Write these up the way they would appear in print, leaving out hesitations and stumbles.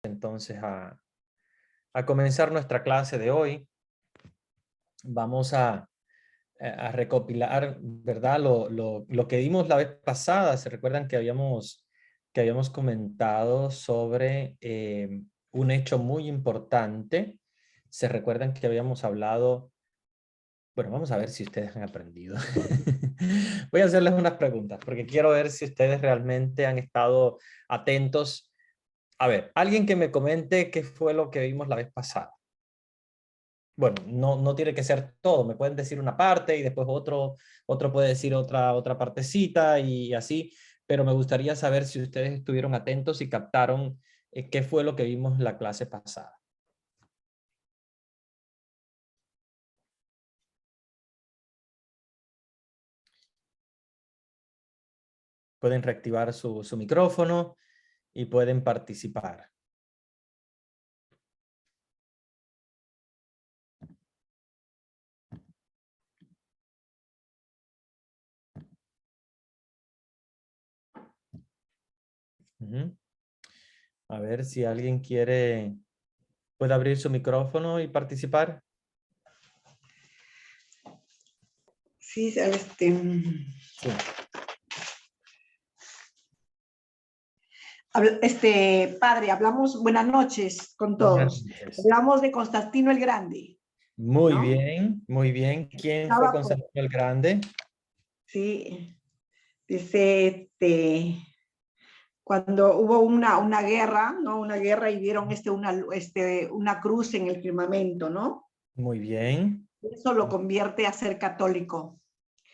Entonces a comenzar nuestra clase de hoy. Vamos a recopilar, ¿verdad? Lo que vimos la vez pasada. Se recuerdan que habíamos comentado sobre un hecho muy importante. Se recuerdan que habíamos hablado. Bueno, vamos a ver si ustedes han aprendido. Voy a hacerles unas preguntas porque quiero ver si ustedes realmente han estado atentos. A ver, alguien que me comente qué fue lo que vimos la vez pasada. Bueno, no tiene que ser todo. Me pueden decir una parte y después otro puede decir otra partecita y así. Pero me gustaría saber si ustedes estuvieron atentos y captaron qué fue lo que vimos la clase pasada. Pueden reactivar su micrófono y pueden participar. A ver si alguien puede abrir su micrófono y participar. Sí, Sí. padre, hablamos, buenas noches con Buenas todos. noches. Hablamos de Constantino el Grande. Muy ¿No? bien, muy bien. ¿Quién fue Estaba Constantino el Grande? Sí, dice, cuando hubo una guerra, ¿no? Una guerra y vieron una cruz en el firmamento, ¿no? Muy bien. Eso lo convierte a ser católico.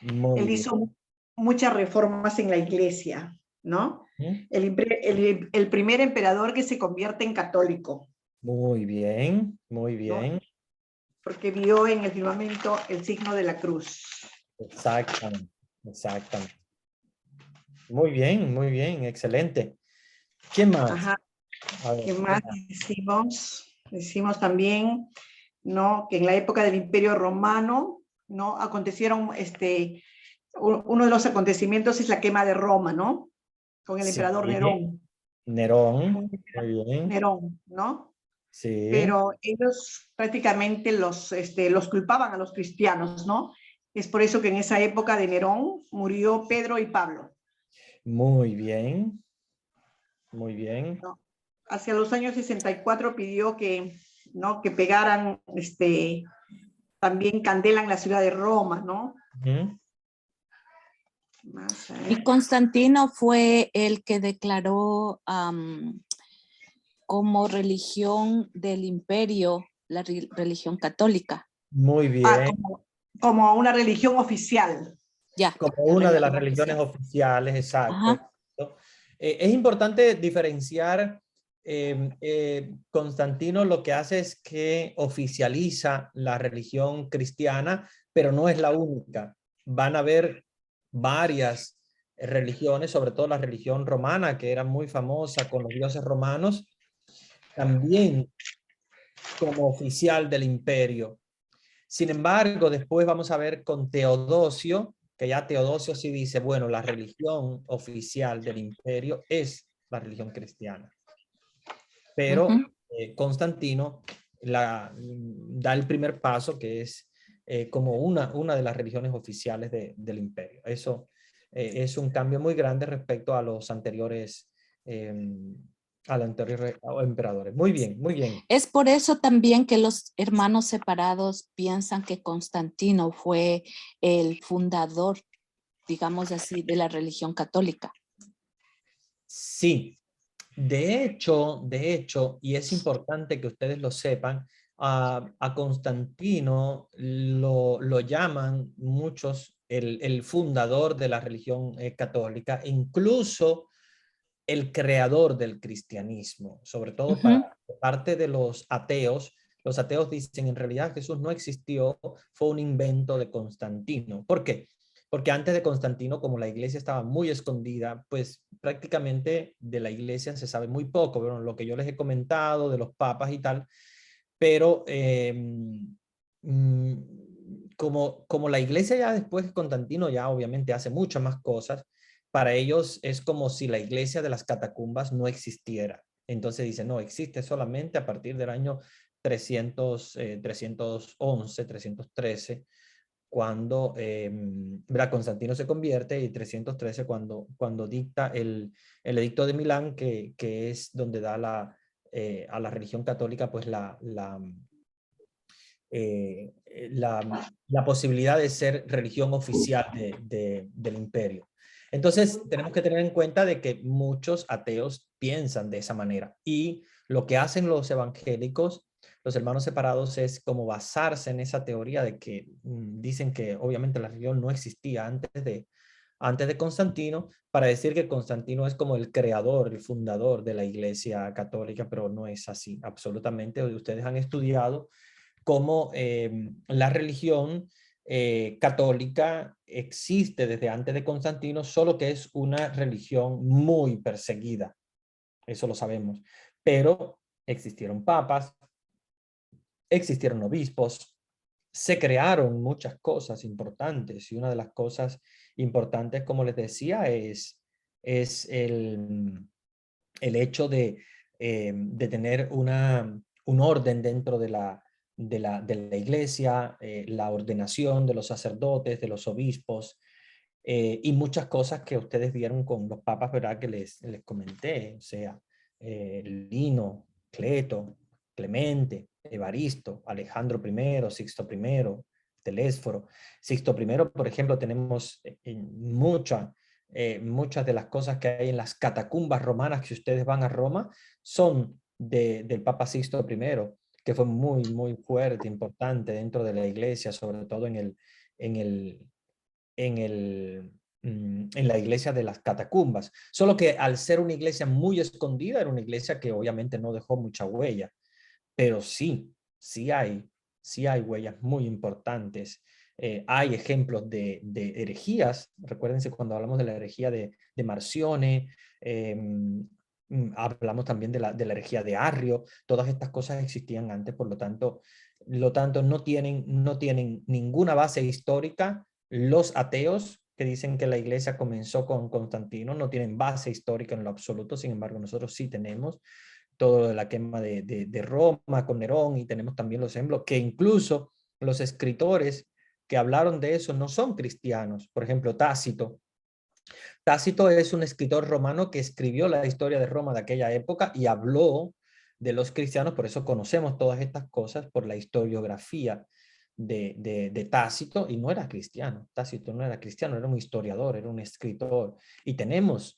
Muy Él bien. hizo muchas reformas en la iglesia, ¿no? El primer emperador que se convierte en católico. Muy bien, muy ¿No? bien. Porque vio en el firmamento el signo de la cruz. Exactamente, exactamente. Muy bien, excelente. ¿Quién más? Ajá. A ver, ¿Qué más decimos? Decimos también, ¿no? Que en la época del Imperio Romano, ¿no? Acontecieron, uno de los acontecimientos es la quema de Roma, ¿no? Con el sí, emperador Nerón. Nerón, muy bien. Nerón, ¿no? Sí, Pero ellos prácticamente los culpaban a los cristianos, ¿no? Es por eso que en esa época de Nerón murió Pedro y Pablo. muy bien, muy bien. ¿No? Hacia los años 64 pidió que, ¿no? Que pegaran, también candela en la ciudad de Roma, ¿no? Ujú. Más, Y Constantino fue el que declaró como religión del imperio la religión católica. Muy bien. Como una religión oficial. Ya. Como una de las religiones oficiales, exacto. Ajá. Es importante diferenciar. Constantino lo que hace es que oficializa la religión cristiana, pero no es la única. Van a haber varias religiones, sobre todo la religión romana, que era muy famosa con los dioses romanos, también como oficial del imperio. Sin embargo, después vamos a ver con Teodosio, que ya Teodosio sí dice, bueno, la religión oficial del imperio es la religión cristiana. Pero Constantino da el primer paso, que es como una de las religiones oficiales del imperio. Eso es un cambio muy grande respecto a los anteriores emperadores. Muy bien, muy bien. Es por eso también que los hermanos separados piensan que Constantino fue el fundador, digamos así, de la religión católica. Sí, de hecho, y es importante que ustedes lo sepan, a Constantino lo llaman muchos el fundador de la religión católica, incluso el creador del cristianismo, sobre todo para parte de los ateos. Los ateos dicen, en realidad Jesús no existió, fue un invento de Constantino. ¿Por qué? Porque antes de Constantino, como la iglesia estaba muy escondida, pues prácticamente de la iglesia se sabe muy poco, bueno, lo que yo les he comentado de los papas y tal, pero como la iglesia ya después de Constantino ya obviamente hace muchas más cosas, para ellos es como si la iglesia de las catacumbas no existiera. Entonces dice, no, existe solamente a partir del año 311, 313, cuando Constantino se convierte, y 313 cuando dicta el edicto de Milán, que es donde da a la religión católica pues la posibilidad de ser religión oficial del imperio. Entonces tenemos que tener en cuenta de que muchos ateos piensan de esa manera, y lo que hacen los evangélicos, los hermanos separados, es como basarse en esa teoría de que dicen que obviamente la religión no existía antes de Constantino, para decir que Constantino es como el creador, el fundador de la Iglesia Católica, pero no es así, absolutamente. Ustedes han estudiado cómo la religión católica existe desde antes de Constantino, solo que es una religión muy perseguida, eso lo sabemos, pero existieron papas, existieron obispos, se crearon muchas cosas importantes, y una de las cosas importantes, como les decía, es el hecho de tener un orden dentro de la iglesia, la ordenación de los sacerdotes, de los obispos, y muchas cosas que ustedes vieron con los papas, ¿verdad? Que les comenté, o sea, Lino, Cleto, Clemente, Evaristo, Alejandro I, Sixto I, Telésforo. Sixto I, por ejemplo, tenemos muchas de las cosas que hay en las catacumbas romanas, que ustedes van a Roma, son del Papa Sixto I, que fue muy, muy fuerte, importante dentro de la iglesia, sobre todo en la iglesia de las catacumbas. Solo que al ser una iglesia muy escondida, era una iglesia que obviamente no dejó mucha huella, pero sí hay huellas muy importantes. Hay ejemplos de herejías. Recuérdense cuando hablamos de la herejía de Marcione, hablamos también de la herejía de Arrio. Todas estas cosas existían antes, por lo tanto no tienen ninguna base histórica. Los ateos que dicen que la iglesia comenzó con Constantino no tienen base histórica en lo absoluto. Sin embargo, nosotros sí tenemos todo lo de la quema de Roma con Nerón, y tenemos también los ejemplos que incluso los escritores que hablaron de eso no son cristianos. Por ejemplo, Tácito. Tácito es un escritor romano que escribió la historia de Roma de aquella época y habló de los cristianos. Por eso conocemos todas estas cosas, por la historiografía de Tácito, y no era cristiano. Tácito no era cristiano, era un historiador, era un escritor, y tenemos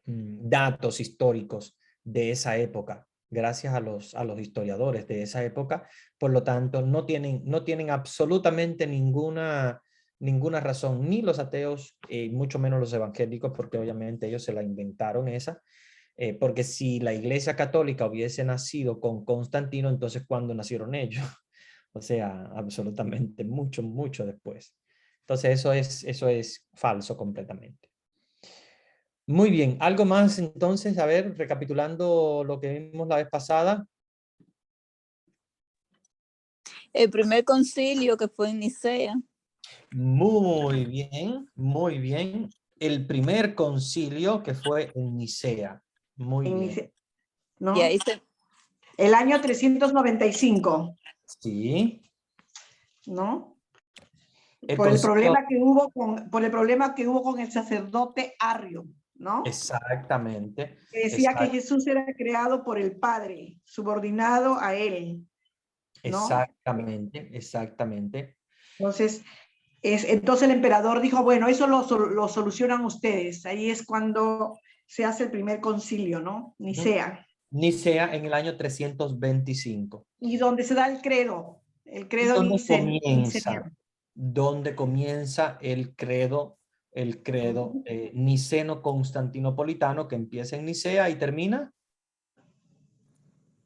datos históricos de esa época, gracias a los historiadores de esa época. Por lo tanto, no tienen absolutamente ninguna razón, ni los ateos, mucho menos los evangélicos, porque obviamente ellos se la inventaron esa. Porque si la Iglesia Católica hubiese nacido con Constantino, entonces ¿cuándo nacieron ellos? O sea, absolutamente mucho después. Entonces eso es falso completamente. Muy bien, algo más entonces, a ver, recapitulando lo que vimos la vez pasada. El primer concilio, que fue en Nicea. Muy bien. El primer concilio, que fue en Nicea. Muy bien. ¿No? Y ahí el año 395. Sí. ¿No? Por el problema que hubo con el sacerdote Arrio, ¿no? Exactamente. Que decía que Jesús era creado por el Padre, subordinado a él, ¿no? Exactamente. Entonces el emperador dijo, bueno, eso lo solucionan ustedes. Ahí es cuando se hace el primer concilio, ¿no? Nicea. Nicea en el año 325. Y donde se da el credo niceno. Donde comienza el credo niceno-constantinopolitano, que empieza en Nicea y termina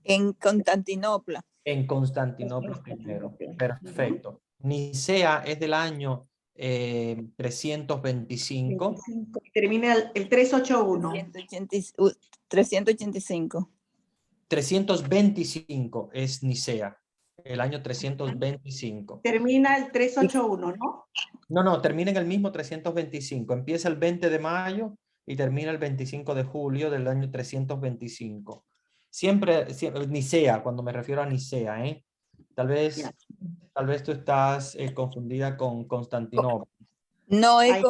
en Constantinopla. En Constantinopla primero. Perfecto. Nicea es del año 325. Termina el 381. 385. 325 es Nicea. El año 325. Termina el 381, ¿no? No, termina en el mismo 325. Empieza el 20 de mayo y termina el 25 de julio del año 325. Siempre Nicea, cuando me refiero a Nicea, ¿eh? Tal vez tú estás confundida con Constantinopla. No es Ay,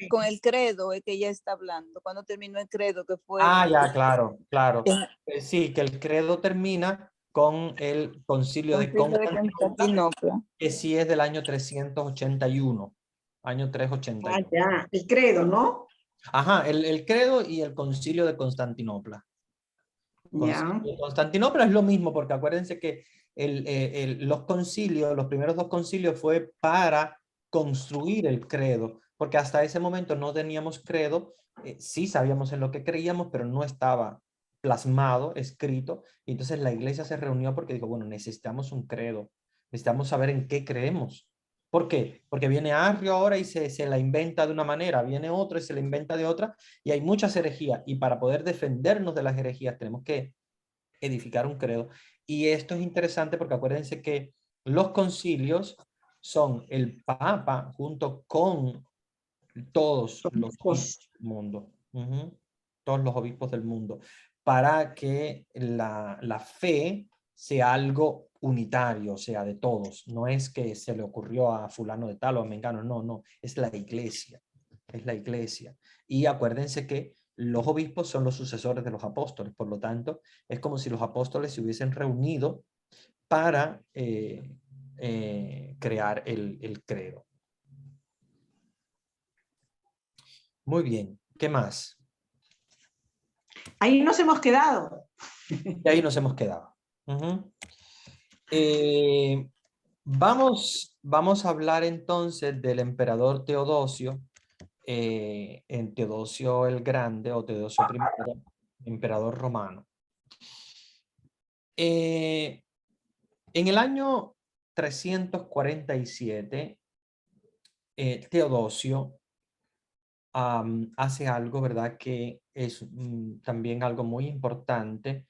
con el credo, es que ella está hablando. Cuando terminó el credo, que fue Ah, ya, claro, claro. el Sí, que el credo termina con el concilio de concilio de Constantinopla, Constantinopla. que sí es del año 381, año 381. ya, el credo, ¿no? Ajá, el credo y el concilio de Constantinopla. Concilio Ya. de Constantinopla es lo mismo, porque acuérdense que los concilios, los primeros dos concilios fue para construir el credo, porque hasta ese momento no teníamos credo, sí sabíamos en lo que creíamos, pero no estaba plasmado, escrito, y entonces la iglesia se reunió porque dijo, bueno, necesitamos un credo, necesitamos saber en qué creemos. ¿Por qué? Porque viene Arrio ahora y se la inventa de una manera, viene otro y se la inventa de otra, y hay muchas herejías, y para poder defendernos de las herejías tenemos que edificar un credo. Y esto es interesante porque acuérdense que los concilios son el Papa junto con todos los obispos Pues, del mundo, todos los obispos del mundo, para que la fe sea algo unitario, sea de todos. No es que se le ocurrió a fulano de tal o a mengano, no, no, es la iglesia, es la iglesia. Y acuérdense que los obispos son los sucesores de los apóstoles, por lo tanto, es como si los apóstoles se hubiesen reunido para crear el credo. Muy bien, ¿qué más? ahí nos hemos quedado. Y ahí nos hemos quedado. Vamos a hablar entonces del emperador Teodosio, en Teodosio el Grande o Teodosio I, emperador romano. En el año 347, Teodosio hace algo, ¿verdad? Que es también algo muy importante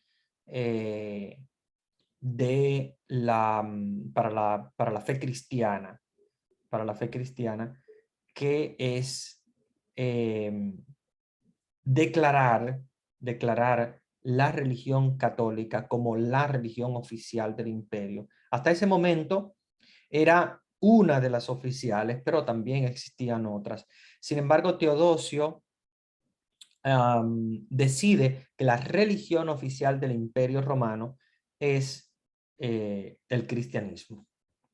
para la fe cristiana, que es declarar la religión católica como la religión oficial del imperio. Hasta ese momento era una de las oficiales, pero también existían otras. Sin embargo, Teodosio decide que la religión oficial del Imperio Romano es el cristianismo,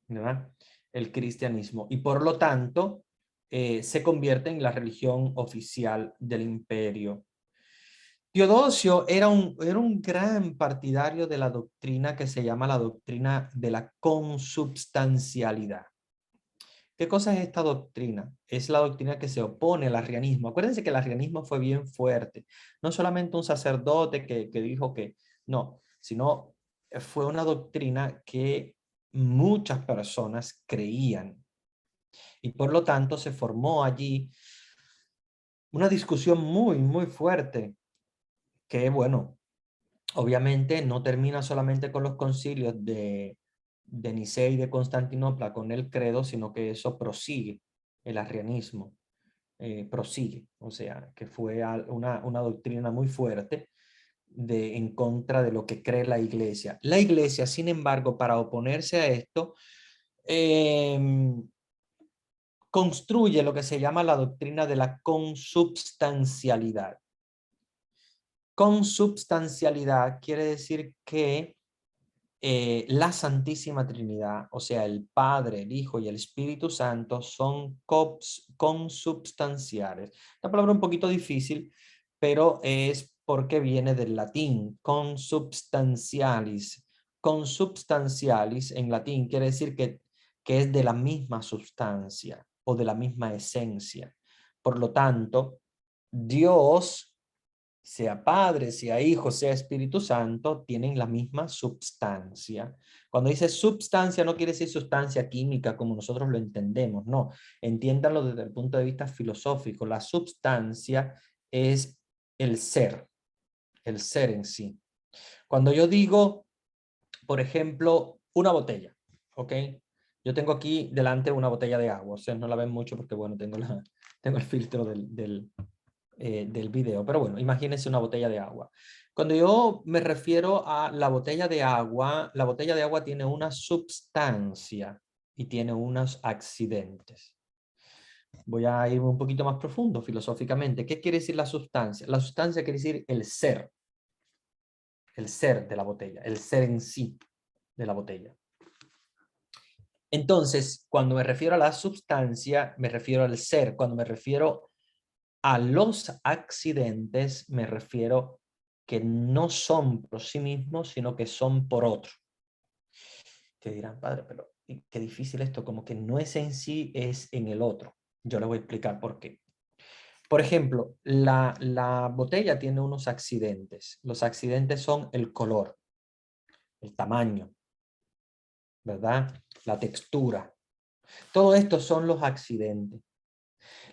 ¿verdad? El cristianismo. Y por lo tanto, se convierte en la religión oficial del imperio. Teodosio era un gran partidario de la doctrina que se llama la doctrina de la consubstancialidad. ¿Qué cosa es esta doctrina? Es la doctrina que se opone al arrianismo. Acuérdense que el arrianismo fue bien fuerte. No solamente un sacerdote que dijo que no, sino fue una doctrina que muchas personas creían. Y por lo tanto se formó allí una discusión muy, muy fuerte que, bueno, obviamente no termina solamente con los concilios de Nicea y de Constantinopla con el credo, sino que eso prosigue, el arrianismo prosigue, o sea, que fue una doctrina muy fuerte en contra de lo que cree la iglesia. La iglesia, sin embargo, para oponerse a esto, construye lo que se llama la doctrina de la consubstancialidad. Consubstancialidad quiere decir que la Santísima Trinidad, o sea, el Padre, el Hijo y el Espíritu Santo son consubstanciales. Una palabra un poquito difícil, pero es porque viene del latín, consubstantialis. Consubstantialis en latín quiere decir que es de la misma sustancia o de la misma esencia. Por lo tanto, Dios, sea Padre, sea Hijo, sea Espíritu Santo, tienen la misma substancia. Cuando dice substancia no quiere decir sustancia química como nosotros lo entendemos, no. Entiéndanlo desde el punto de vista filosófico. La substancia es el ser en sí. Cuando yo digo, por ejemplo, una botella, ¿ok? Yo tengo aquí delante una botella de agua, ustedes no la ven mucho porque, bueno, tengo el filtro del del video, pero bueno, imagínense una botella de agua. Cuando yo me refiero a la botella de agua tiene una sustancia y tiene unos accidentes. Voy a ir un poquito más profundo filosóficamente. ¿Qué quiere decir la sustancia? La sustancia quiere decir el ser de la botella, el ser en sí de la botella. Entonces, cuando me refiero a la sustancia, me refiero al ser. Cuando me refiero a los accidentes, me refiero que no son por sí mismos, sino que son por otro. Que dirán, padre, pero qué difícil esto, como que no es en sí, es en el otro. Yo le voy a explicar por qué. Por ejemplo, la botella tiene unos accidentes. Los accidentes son el color, el tamaño, ¿verdad? La textura. Todo esto son los accidentes.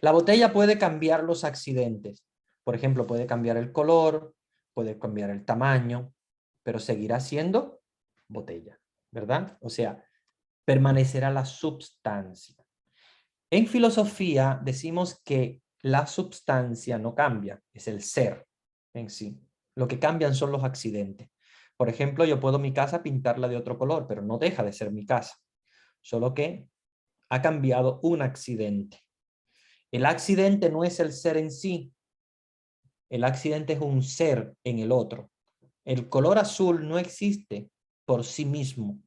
La botella puede cambiar los accidentes. Por ejemplo, puede cambiar el color, puede cambiar el tamaño, pero seguirá siendo botella, ¿verdad? O sea, permanecerá la substancia. En filosofía decimos que la substancia no cambia, es el ser en sí. Lo que cambian son los accidentes. Por ejemplo, yo puedo mi casa pintarla de otro color, pero no deja de ser mi casa. Solo que ha cambiado un accidente. El accidente no es el ser en sí. El accidente es un ser en el otro. El color azul no existe por sí mismo.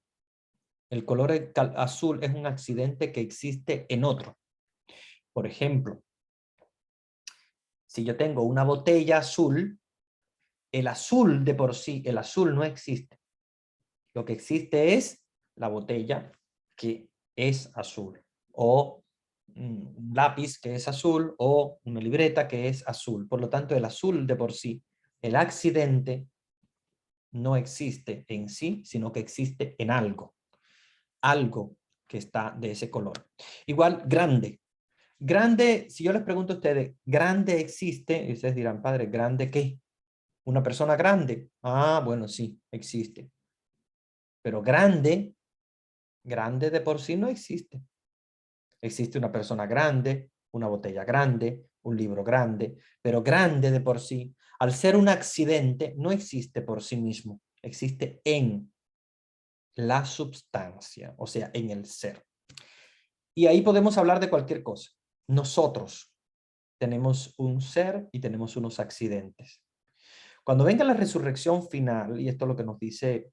El color azul es un accidente que existe en otro. Por ejemplo, si yo tengo una botella azul, el azul de por sí, el azul no existe. Lo que existe es la botella que es azul. O un lápiz que es azul o una libreta que es azul. Por lo tanto, el azul de por sí, el accidente no existe en sí, sino que existe en algo. Algo que está de ese color. Igual, grande. Grande, si yo les pregunto a ustedes, ¿grande existe? Y ustedes dirán, padre, ¿grande qué? ¿Una persona grande? Ah, bueno, sí, existe. Pero grande, grande de por sí no existe. Existe una persona grande, una botella grande, un libro grande, pero grande de por sí, al ser un accidente, no existe por sí mismo, existe en la substancia, o sea, en el ser. Y ahí podemos hablar de cualquier cosa. Nosotros tenemos un ser y tenemos unos accidentes. Cuando venga la resurrección final, y esto es lo que nos dice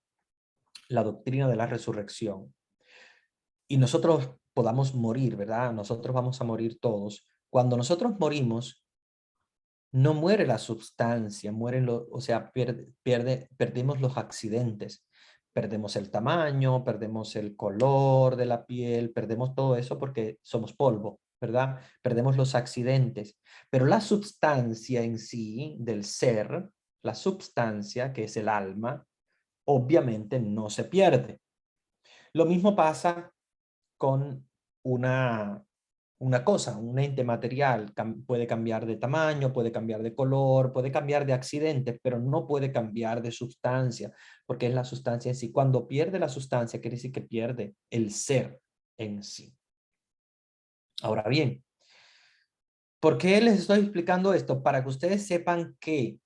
la doctrina de la resurrección, y nosotros podamos morir, ¿verdad? Nosotros vamos a morir todos. Cuando nosotros morimos, no muere la sustancia, mueren o sea, perdemos los accidentes. Perdemos el tamaño, perdemos el color de la piel, perdemos todo eso porque somos polvo, ¿verdad? Perdemos los accidentes. Pero la sustancia en sí del ser, la sustancia que es el alma, obviamente no se pierde. Lo mismo pasa con una cosa, un ente material. Puede cambiar de tamaño, puede cambiar de color, puede cambiar de accidente, pero no puede cambiar de sustancia, porque es la sustancia en sí. Cuando pierde la sustancia, quiere decir que pierde el ser en sí. Ahora bien, ¿por qué les estoy explicando esto? Para que ustedes sepan que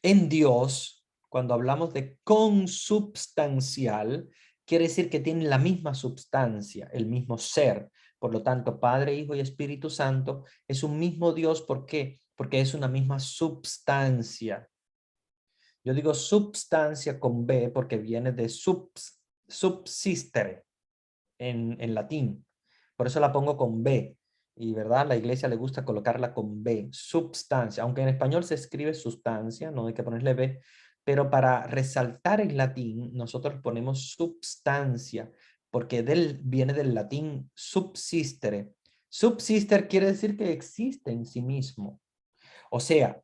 en Dios, cuando hablamos de consubstancial, quiere decir que tienen la misma substancia, el mismo ser. Por lo tanto, Padre, Hijo y Espíritu Santo es un mismo Dios. ¿Por qué? Porque es una misma substancia. Yo digo substancia con B porque viene de subsistere en latín. Por eso la pongo con B. Y verdad, la iglesia le gusta colocarla con B, substancia. Aunque en español se escribe sustancia, no hay que ponerle B. Pero para resaltar en latín, nosotros ponemos substancia, porque viene del latín subsistere. Subsister quiere decir que existe en sí mismo. O sea,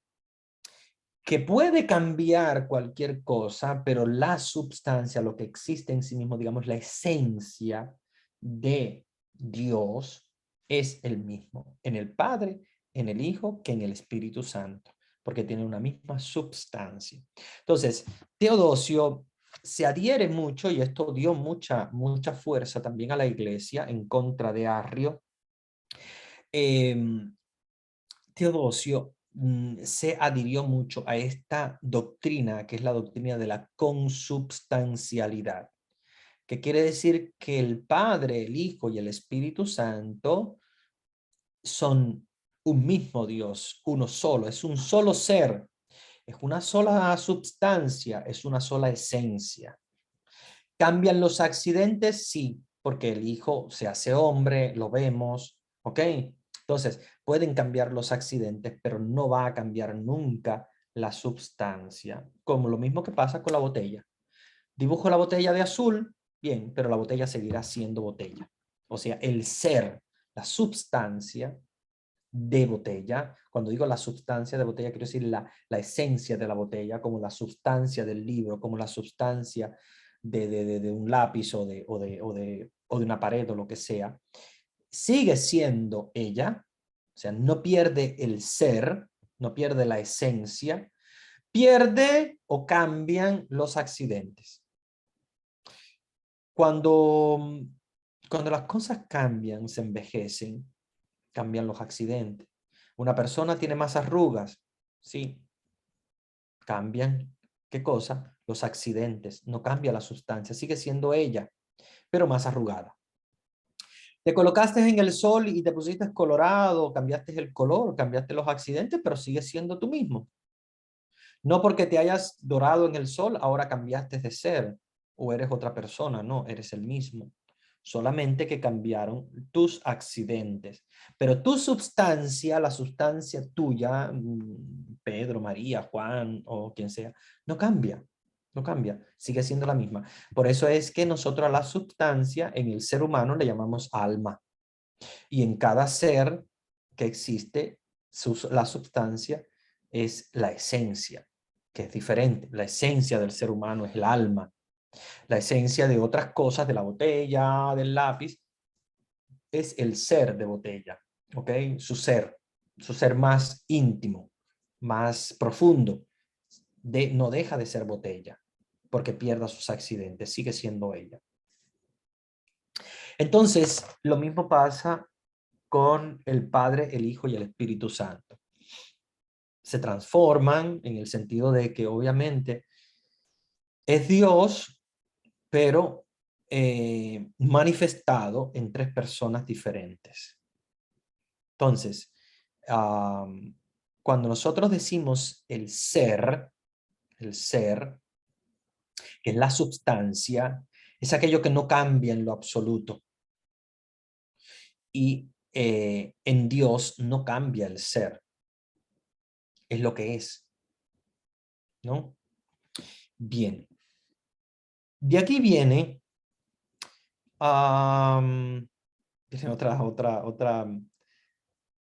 que puede cambiar cualquier cosa, pero la substancia, lo que existe en sí mismo, digamos, la esencia de Dios es el mismo en el Padre, en el Hijo, que en el Espíritu Santo, porque tiene una misma substancia. Entonces, Teodosio se adhiere mucho, y esto dio mucha fuerza también a la iglesia en contra de Arrio. Teodosio se adhirió mucho a esta doctrina, que es la doctrina de la consubstancialidad, que quiere decir que el Padre, el Hijo y el Espíritu Santo son un mismo Dios, uno solo, es un solo ser, es una sola substancia, es una sola esencia. ¿Cambian los accidentes? Sí, porque el Hijo se hace hombre, lo vemos, ¿ok? Entonces, pueden cambiar los accidentes, pero no va a cambiar nunca la substancia, como lo mismo que pasa con la botella. Dibujo la botella de azul, bien, pero la botella seguirá siendo botella. O sea, el ser, la substancia de botella, cuando digo la substancia de botella, quiero decir la esencia de la botella, como la substancia del libro, como la substancia de un lápiz o de una pared o lo que sea, sigue siendo ella, o sea, no pierde el ser, no pierde la esencia, pierde o cambian los accidentes. Cuando las cosas cambian, se envejecen, cambian los accidentes. Una persona tiene más arrugas, sí, cambian. ¿Qué cosa? Los accidentes. No cambia la sustancia, sigue siendo ella, pero más arrugada. Te colocaste en el sol y te pusiste colorado, cambiaste el color, cambiaste los accidentes, pero sigues siendo tú mismo. No porque te hayas dorado en el sol, ahora cambiaste de ser o eres otra persona, no, eres el mismo. Solamente que cambiaron tus accidentes. Pero tu sustancia, la sustancia tuya, Pedro, María, Juan o quien sea, no cambia. No cambia, sigue siendo la misma. Por eso es que nosotros a la sustancia en el ser humano le llamamos alma. Y en cada ser que existe, la sustancia es la esencia, que es diferente. La esencia del ser humano es el alma. La esencia de otras cosas, de la botella, del lápiz, es el ser de botella, ¿ok? Su ser más íntimo, más profundo, no deja de ser botella, porque pierda sus accidentes, sigue siendo ella. Entonces, lo mismo pasa con el Padre, el Hijo y el Espíritu Santo. Se transforman en el sentido de que obviamente es Dios, pero manifestado en tres personas diferentes. Entonces, cuando nosotros decimos el ser, que es la substancia, es aquello que no cambia en lo absoluto. Y en Dios no cambia el ser. Es lo que es, ¿no? Bien. De aquí viene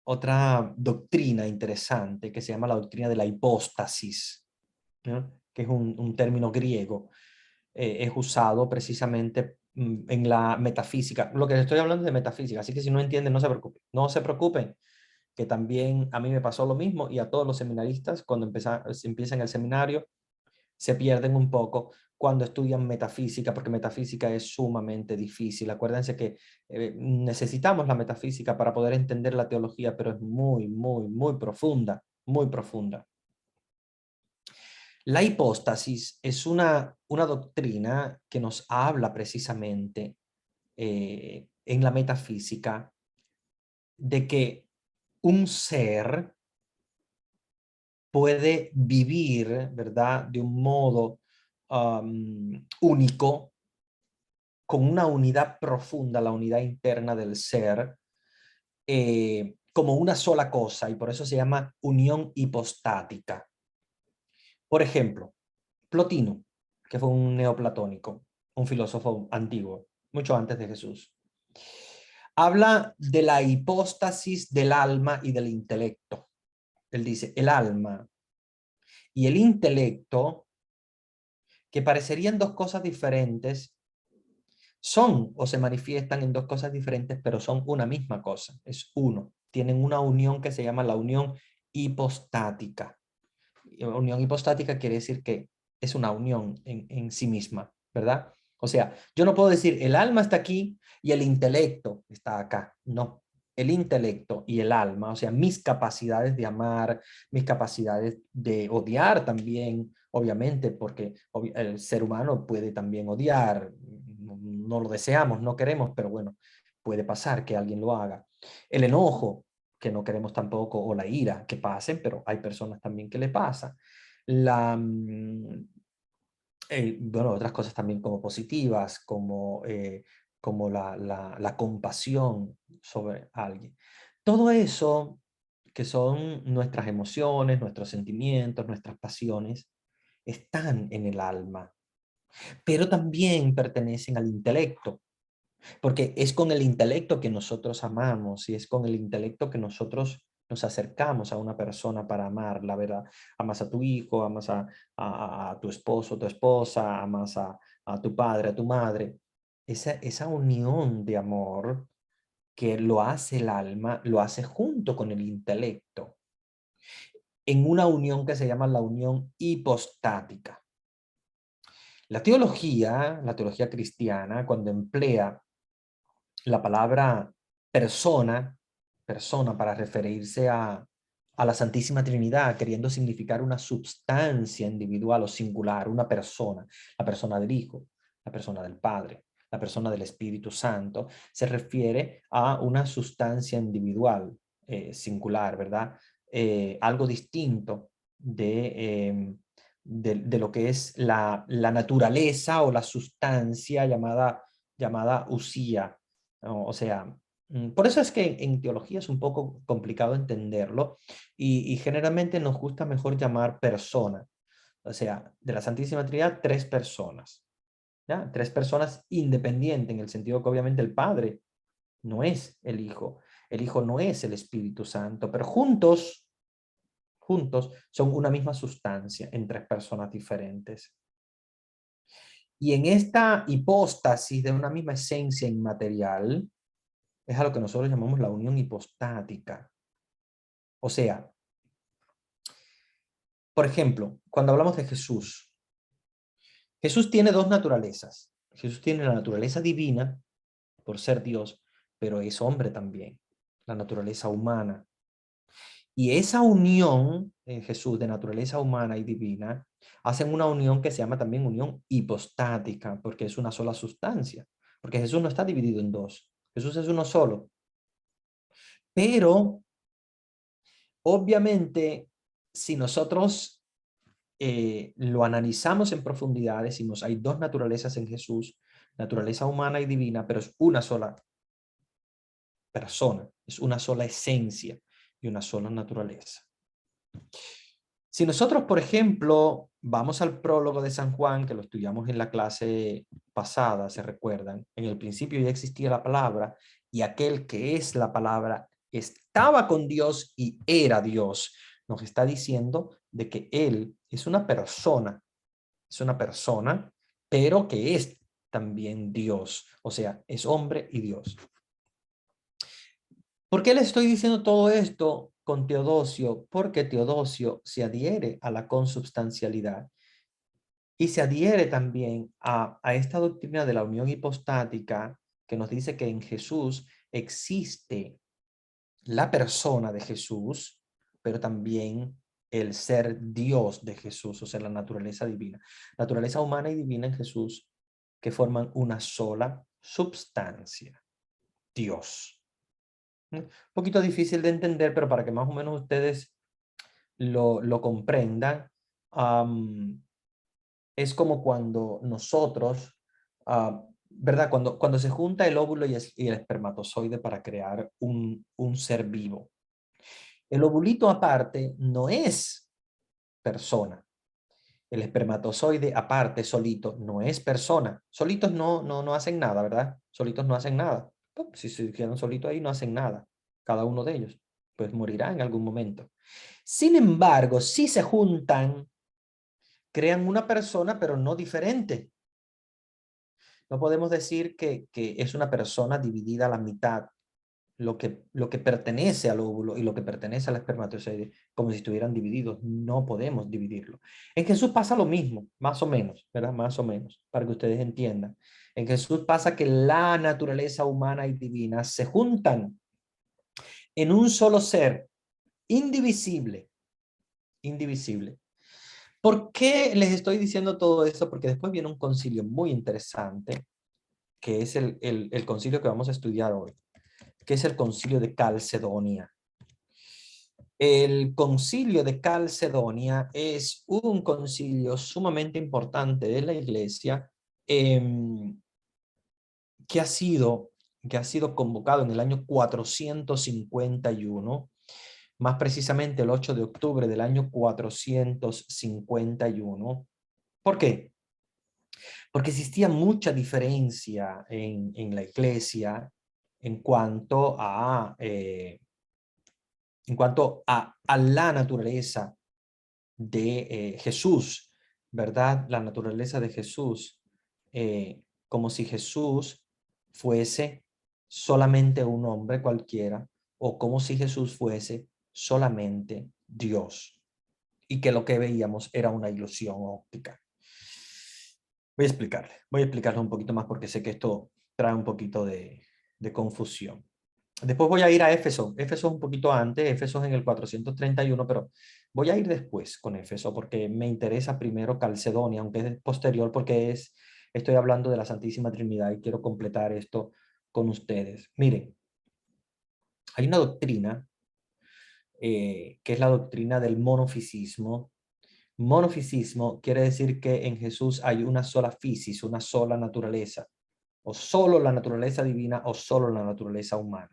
otra doctrina interesante que se llama la doctrina de la hipóstasis, ¿no? Que es un término griego. Es usado precisamente en la metafísica. Lo que les estoy hablando es de metafísica, así que si no entienden, no se preocupen. No se preocupen, que también a mí me pasó lo mismo y a todos los seminaristas cuando empiezan el seminario se pierden un poco cuando estudian metafísica, porque metafísica es sumamente difícil. Acuérdense que necesitamos la metafísica para poder entender la teología, pero es muy, muy, muy profunda, muy profunda. La hipóstasis es una doctrina que nos habla precisamente en la metafísica de que un ser puede vivir, ¿verdad?, de un modo único, con una unidad profunda, la unidad interna del ser, como una sola cosa, y por eso se llama unión hipostática. Por ejemplo, Plotino, que fue un neoplatónico, un filósofo antiguo, mucho antes de Jesús, habla de la hipóstasis del alma y del intelecto. Él dice, el alma y el intelecto, que parecerían dos cosas diferentes, son o se manifiestan en dos cosas diferentes, pero son una misma cosa, es uno. Tienen una unión que se llama la unión hipostática. Unión hipostática quiere decir que es una unión en sí misma, ¿verdad? O sea, yo no puedo decir el alma está aquí y el intelecto está acá. No, el intelecto y el alma, o sea, mis capacidades de amar, mis capacidades de odiar también, obviamente, porque el ser humano puede también odiar, no lo deseamos, no queremos, pero bueno, puede pasar que alguien lo haga. El enojo, que no queremos tampoco, o la ira, que pasen, pero hay personas también que le pasa. Bueno, otras cosas también como positivas, como la compasión sobre alguien. Todo eso que son nuestras emociones, nuestros sentimientos, nuestras pasiones, están en el alma, pero también pertenecen al intelecto, porque es con el intelecto que nosotros amamos y es con el intelecto que nosotros nos acercamos a una persona para amarla, ¿verdad? Amas a tu hijo, amas a tu esposo, tu esposa, amas a tu padre, a tu madre. Esa unión de amor que lo hace el alma, lo hace junto con el intelecto, en una unión que se llama la unión hipostática. La teología cristiana, cuando emplea la palabra persona para referirse a la Santísima Trinidad, queriendo significar una substancia individual o singular, una persona, la persona del Hijo, la persona del Padre, la persona del Espíritu Santo, se refiere a una sustancia individual, singular, ¿verdad? Algo distinto de lo que es la naturaleza o la sustancia llamada usía. O sea, por eso es que en teología es un poco complicado entenderlo y generalmente nos gusta mejor llamar persona. O sea, de la Santísima Trinidad, 3 personas. ¿Ya? 3 personas independientes, en el sentido que obviamente el Padre no es el Hijo no es el Espíritu Santo, pero juntos son una misma sustancia en 3 personas diferentes. Y en esta hipóstasis de una misma esencia inmaterial, es a lo que nosotros llamamos la unión hipostática. O sea, por ejemplo, cuando hablamos de Jesús, Jesús tiene 2 naturalezas. Jesús tiene la naturaleza divina, por ser Dios, pero es hombre también, la naturaleza humana. Y esa unión en Jesús de naturaleza humana y divina, hacen una unión que se llama también unión hipostática, porque es una sola sustancia, porque Jesús no está dividido en 2, Jesús es uno solo. Pero obviamente, si nosotros lo analizamos en profundidad, decimos, hay 2 naturalezas en Jesús, naturaleza humana y divina, pero es una sola persona, es una sola esencia y una sola naturaleza. Si nosotros, por ejemplo, vamos al prólogo de San Juan, que lo estudiamos en la clase pasada, ¿se recuerdan? En el principio ya existía la palabra, y aquel que es la palabra estaba con Dios y era Dios. Nos está diciendo de que Él es una persona, pero que es también Dios. O sea, es hombre y Dios. ¿Por qué le estoy diciendo todo esto con Teodosio? Porque Teodosio se adhiere a la consubstancialidad y se adhiere también a esta doctrina de la unión hipostática que nos dice que en Jesús existe la persona de Jesús, pero también el ser Dios de Jesús, o sea, la naturaleza divina. Naturaleza humana y divina en Jesús que forman una sola substancia, Dios. Un poquito difícil de entender, pero para que más o menos ustedes lo comprendan, es como cuando nosotros, ¿verdad? Cuando se junta el óvulo y el espermatozoide para crear un ser vivo. El ovulito aparte no es persona. El espermatozoide aparte, solito, no es persona. Solitos no hacen nada, ¿verdad? Solitos no hacen nada. Si se quedan solitos ahí, no hacen nada. Cada uno de ellos, pues morirá en algún momento. Sin embargo, si se juntan, crean una persona, pero no diferente. No podemos decir que es una persona dividida a la mitad. Lo que pertenece al óvulo y lo que pertenece al espermatozoide, como si estuvieran divididos. No podemos dividirlo. En Jesús pasa lo mismo, más o menos, ¿verdad? Más o menos, para que ustedes entiendan. En Jesús pasa que la naturaleza humana y divina se juntan en un solo ser, indivisible, indivisible. ¿Por qué les estoy diciendo todo esto? Porque después viene un concilio muy interesante, que es el concilio que vamos a estudiar hoy, que es el concilio de Calcedonia. El concilio de Calcedonia es un concilio sumamente importante de la iglesia, que ha sido convocado en el año 451, más precisamente el 8 de octubre del año 451. ¿Por qué? Porque existía mucha diferencia en la iglesia en cuanto a la naturaleza de Jesús, ¿verdad? La naturaleza de Jesús, como si Jesús fuese solamente un hombre cualquiera, o como si Jesús fuese solamente Dios, y que lo que veíamos era una ilusión óptica. Voy a explicarle un poquito más porque sé que esto trae un poquito de confusión. Después voy a ir a Éfeso. Éfeso es un poquito antes, Éfeso es en el 431, pero voy a ir después con Éfeso porque me interesa primero Calcedonia, aunque es posterior porque estoy hablando de la Santísima Trinidad y quiero completar esto con ustedes. Miren, hay una doctrina que es la doctrina del monofisismo. Monofisismo quiere decir que en Jesús hay una sola fisis, una sola naturaleza, o solo la naturaleza divina o solo la naturaleza humana.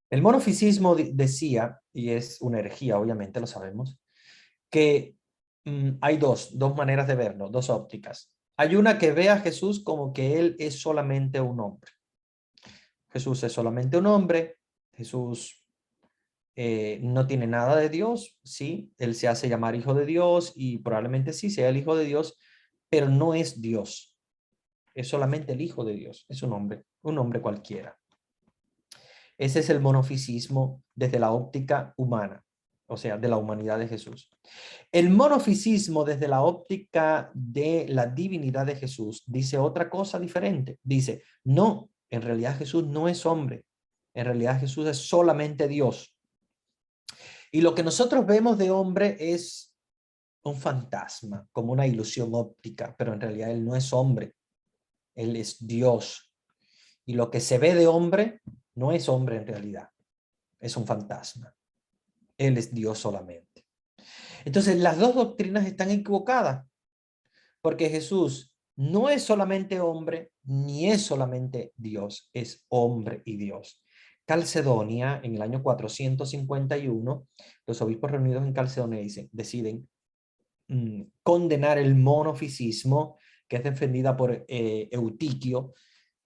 El monofisismo decía, y es una herejía, obviamente lo sabemos, que hay dos maneras de verlo, dos ópticas. Hay una que ve a Jesús como que él es solamente un hombre. Jesús es solamente un hombre, Jesús no tiene nada de Dios, sí, él se hace llamar hijo de Dios y probablemente sí sea el hijo de Dios, pero no es Dios, es solamente el hijo de Dios, es un hombre cualquiera. Ese es el monofisismo desde la óptica humana, o sea, de la humanidad de Jesús. El monofisismo desde la óptica de la divinidad de Jesús dice otra cosa diferente. Dice, no, en realidad Jesús no es hombre, en realidad Jesús es solamente Dios. Y lo que nosotros vemos de hombre es un fantasma, como una ilusión óptica, pero en realidad él no es hombre, él es Dios. Y lo que se ve de hombre no es hombre en realidad, es un fantasma. Él es Dios solamente. Entonces las dos doctrinas están equivocadas, porque Jesús no es solamente hombre, ni es solamente Dios, es hombre y Dios. Calcedonia, en el año 451, los obispos reunidos en Calcedonia deciden condenar el monofisismo, que es defendida por Eutiquio,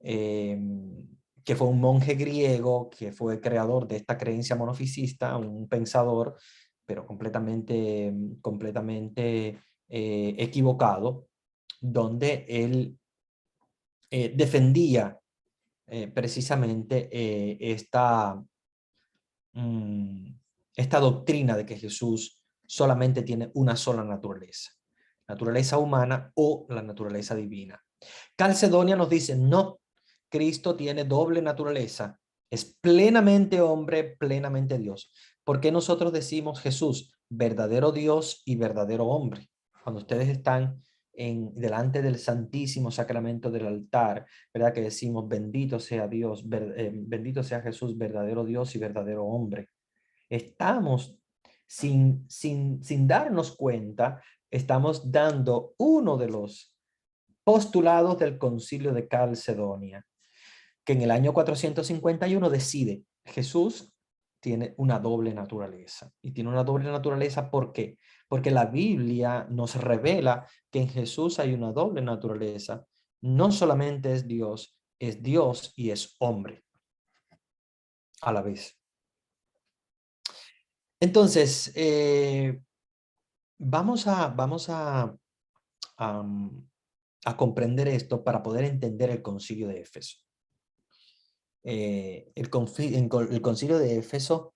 que fue un monje griego, que fue creador de esta creencia monofisista, un pensador, pero completamente equivocado, donde él defendía precisamente esta doctrina de que Jesús solamente tiene una sola naturaleza humana o la naturaleza divina. Calcedonia nos dice, no, Cristo tiene doble naturaleza, es plenamente hombre, plenamente Dios. ¿Por qué nosotros decimos Jesús, verdadero Dios y verdadero hombre? Cuando ustedes están delante del Santísimo Sacramento del altar, ¿verdad? Que decimos, bendito sea Dios, bendito sea Jesús, verdadero Dios y verdadero hombre. Estamos, sin darnos cuenta, estamos dando uno de los postulados del Concilio de Calcedonia, que en el año 451 decide, Jesús tiene una doble naturaleza. Y tiene una doble naturaleza, ¿por qué? Porque la Biblia nos revela que en Jesús hay una doble naturaleza. No solamente es Dios y es hombre a la vez. Entonces, vamos a comprender esto para poder entender el concilio de Éfeso. El concilio de Éfeso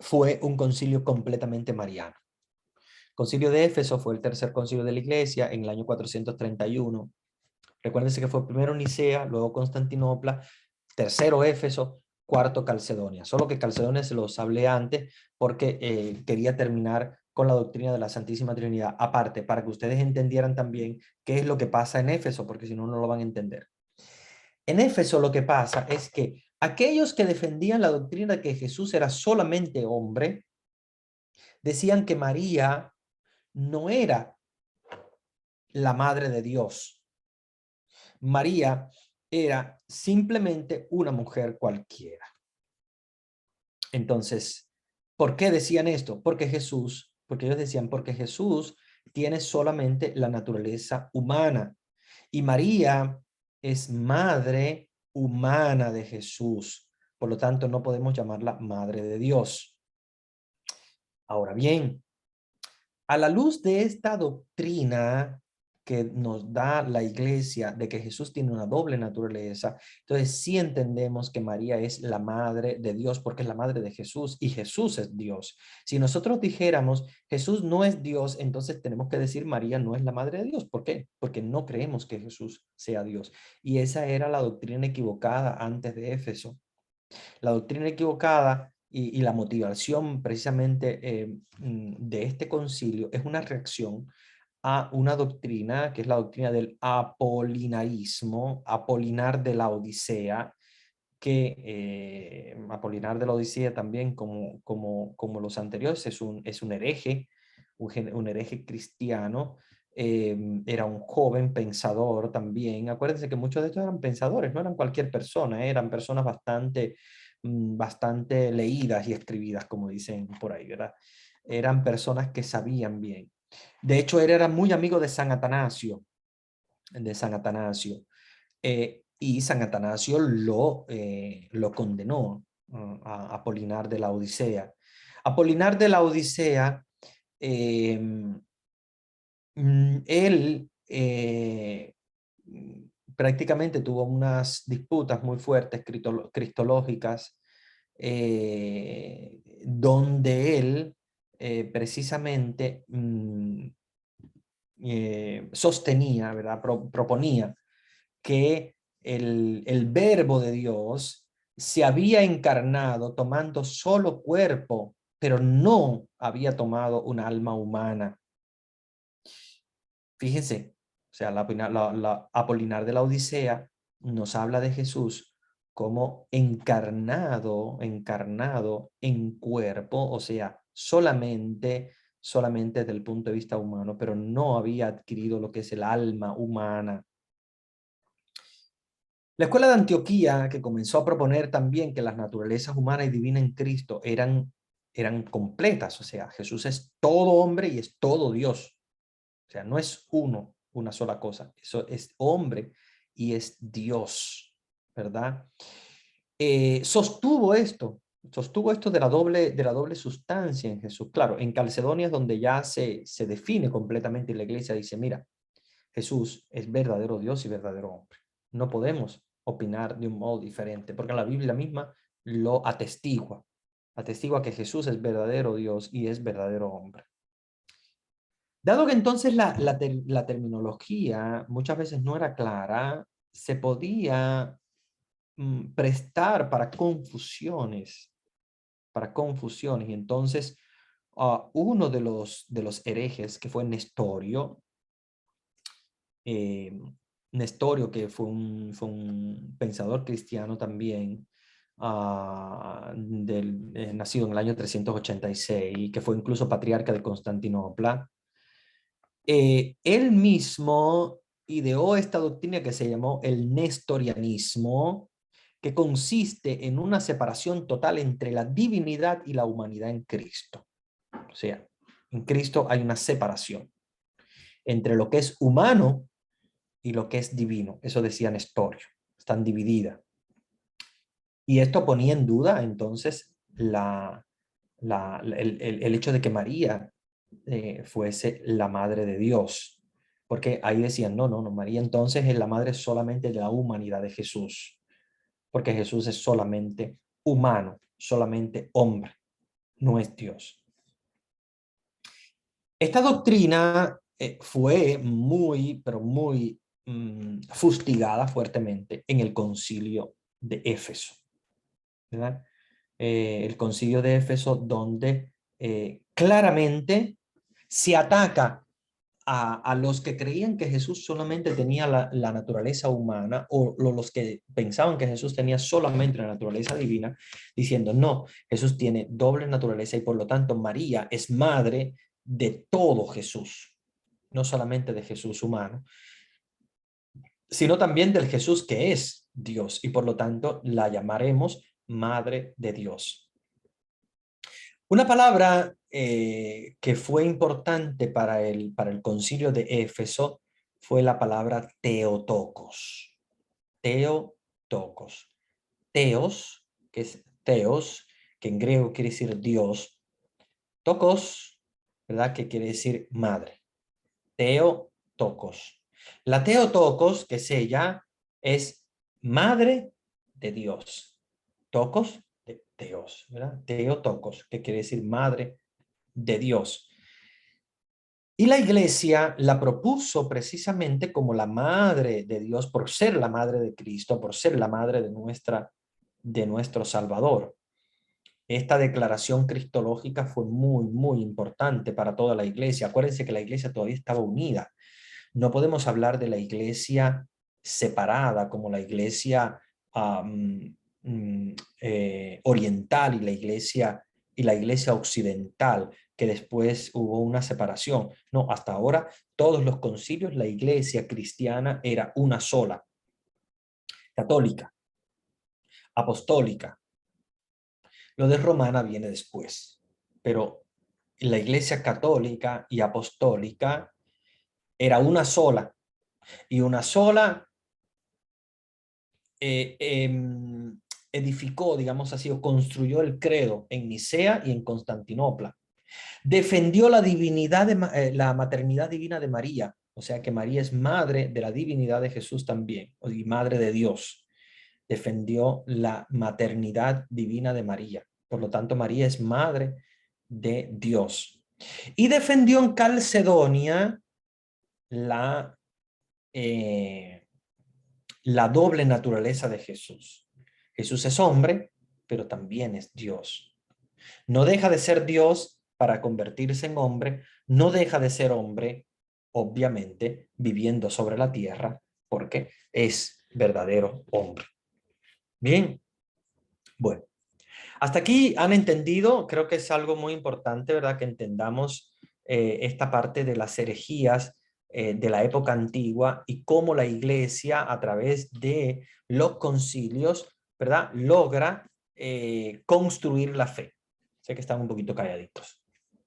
fue un concilio completamente mariano. El concilio de Éfeso fue el tercer concilio de la iglesia en el año 431. Recuérdense que fue primero Nicea, luego Constantinopla, tercero Éfeso, cuarto Calcedonia. Solo que Calcedonia se los hablé antes porque quería terminar con la doctrina de la Santísima Trinidad. Aparte, para que ustedes entendieran también qué es lo que pasa en Éfeso, porque si no, no lo van a entender. En Éfeso lo que pasa es que aquellos que defendían la doctrina de que Jesús era solamente hombre, decían que María no era la madre de Dios. María era simplemente una mujer cualquiera. Entonces, ¿por qué decían esto? Porque ellos decían, porque Jesús tiene solamente la naturaleza humana y María es madre humana de Jesús. Por lo tanto, no podemos llamarla madre de Dios. Ahora bien, a la luz de esta doctrina que nos da la iglesia de que Jesús tiene una doble naturaleza, entonces sí entendemos que María es la madre de Dios porque es la madre de Jesús y Jesús es Dios. Si nosotros dijéramos Jesús no es Dios, entonces tenemos que decir María no es la madre de Dios. ¿Por qué? Porque no creemos que Jesús sea Dios. Y esa era la doctrina equivocada antes de Éfeso. La doctrina equivocada y la motivación precisamente de este concilio es una reacción a una doctrina que es la doctrina del apolinarismo, Apolinar de la Odisea, que Apolinar de la Odisea también como los anteriores es un hereje, un hereje cristiano. Era un joven pensador también. Acuérdense que muchos de estos eran pensadores, no eran cualquier persona, eran personas bastante leídas y escribidas, como dicen por ahí, ¿verdad? Eran personas que sabían bien. De hecho, él era muy amigo de San Atanasio, y San Atanasio lo condenó a Apolinar de la Odisea. Apolinar de la Odisea, él prácticamente tuvo unas disputas muy fuertes cristológicas, donde él precisamente sostenía, ¿verdad? Proponía que el verbo de Dios se había encarnado tomando solo cuerpo, pero no había tomado un alma humana. Fíjense, o sea, la Apolinar de la Odisea nos habla de Jesús como encarnado en cuerpo, o sea, solamente desde el punto de vista humano, pero no había adquirido lo que es el alma humana. La escuela de Antioquía, que comenzó a proponer también que las naturalezas humana y divina en Cristo eran completas, o sea, Jesús es todo hombre y es todo Dios. O sea, no es una sola cosa. Eso es hombre y es Dios, ¿verdad? Sostuvo esto de la doble sustancia en Jesús. Claro, en Calcedonia es donde ya se define completamente y la iglesia dice, mira, Jesús es verdadero Dios y verdadero hombre. No podemos opinar de un modo diferente, porque la Biblia misma lo atestigua. Atestigua que Jesús es verdadero Dios y es verdadero hombre. Dado que entonces la terminología muchas veces no era clara, se podía prestar para confusiones. Y entonces uno de los herejes, que fue Nestorio, que fue un pensador cristiano también, nacido en el año 386, que fue incluso patriarca de Constantinopla. Él mismo ideó esta doctrina que se llamó el nestorianismo, que consiste en una separación total entre la divinidad y la humanidad en Cristo. O sea, en Cristo hay una separación entre lo que es humano y lo que es divino. Eso decía Nestorio, están divididas. Y esto ponía en duda entonces el hecho de que María fuese la madre de Dios. Porque ahí decían, no, María entonces es la madre solamente de la humanidad de Jesús. Porque Jesús es solamente humano, solamente hombre, no es Dios. Esta doctrina fue pero muy fustigada fuertemente en el concilio de Éfeso. ¿verdad? El concilio de Éfeso, donde claramente se ataca a los que creían que Jesús solamente tenía la naturaleza humana, o los que pensaban que Jesús tenía solamente la naturaleza divina, diciendo, no, Jesús tiene doble naturaleza y por lo tanto María es madre de todo Jesús, no solamente de Jesús humano, sino también del Jesús que es Dios, y por lo tanto la llamaremos Madre de Dios. Una palabra que fue importante para el concilio de Éfeso fue la palabra Theotokos. Theotokos. Theos, que es Theos, que en griego quiere decir Dios. Tokos, ¿verdad? Que quiere decir madre. Theotokos. La Theotokos, que es ella, es madre de Dios. Tokos, de Theos, ¿verdad? Theotokos, que quiere decir madre de Dios. Y la iglesia la propuso precisamente como la madre de Dios, por ser la madre de Cristo, por ser la madre de nuestro Salvador. Esta declaración cristológica fue muy, muy importante para toda la iglesia. Acuérdense que la iglesia todavía estaba unida. No podemos hablar de la iglesia separada como la iglesia oriental y la iglesia occidental, que después hubo una separación. No, hasta ahora todos los concilios, la iglesia cristiana era una sola, católica, apostólica. Lo de romana viene después, pero la iglesia católica y apostólica era una sola, y una sola edificó, digamos así, o construyó el credo en Nicea y en Constantinopla. Defendió la divinidad, la maternidad divina de María, o sea que María es madre de la divinidad de Jesús también, y madre de Dios. Defendió la maternidad divina de María. Por lo tanto, María es madre de Dios. Y defendió en Calcedonia la doble naturaleza de Jesús. Jesús es hombre, pero también es Dios. No deja de ser Dios para convertirse en hombre, no deja de ser hombre, obviamente, viviendo sobre la tierra, porque es verdadero hombre. Bien, bueno, hasta aquí han entendido, creo que es algo muy importante, ¿verdad? Que entendamos esta parte de las herejías de la época antigua y cómo la iglesia a través de los concilios, ¿verdad? Logra construir la fe. Sé que están un poquito calladitos.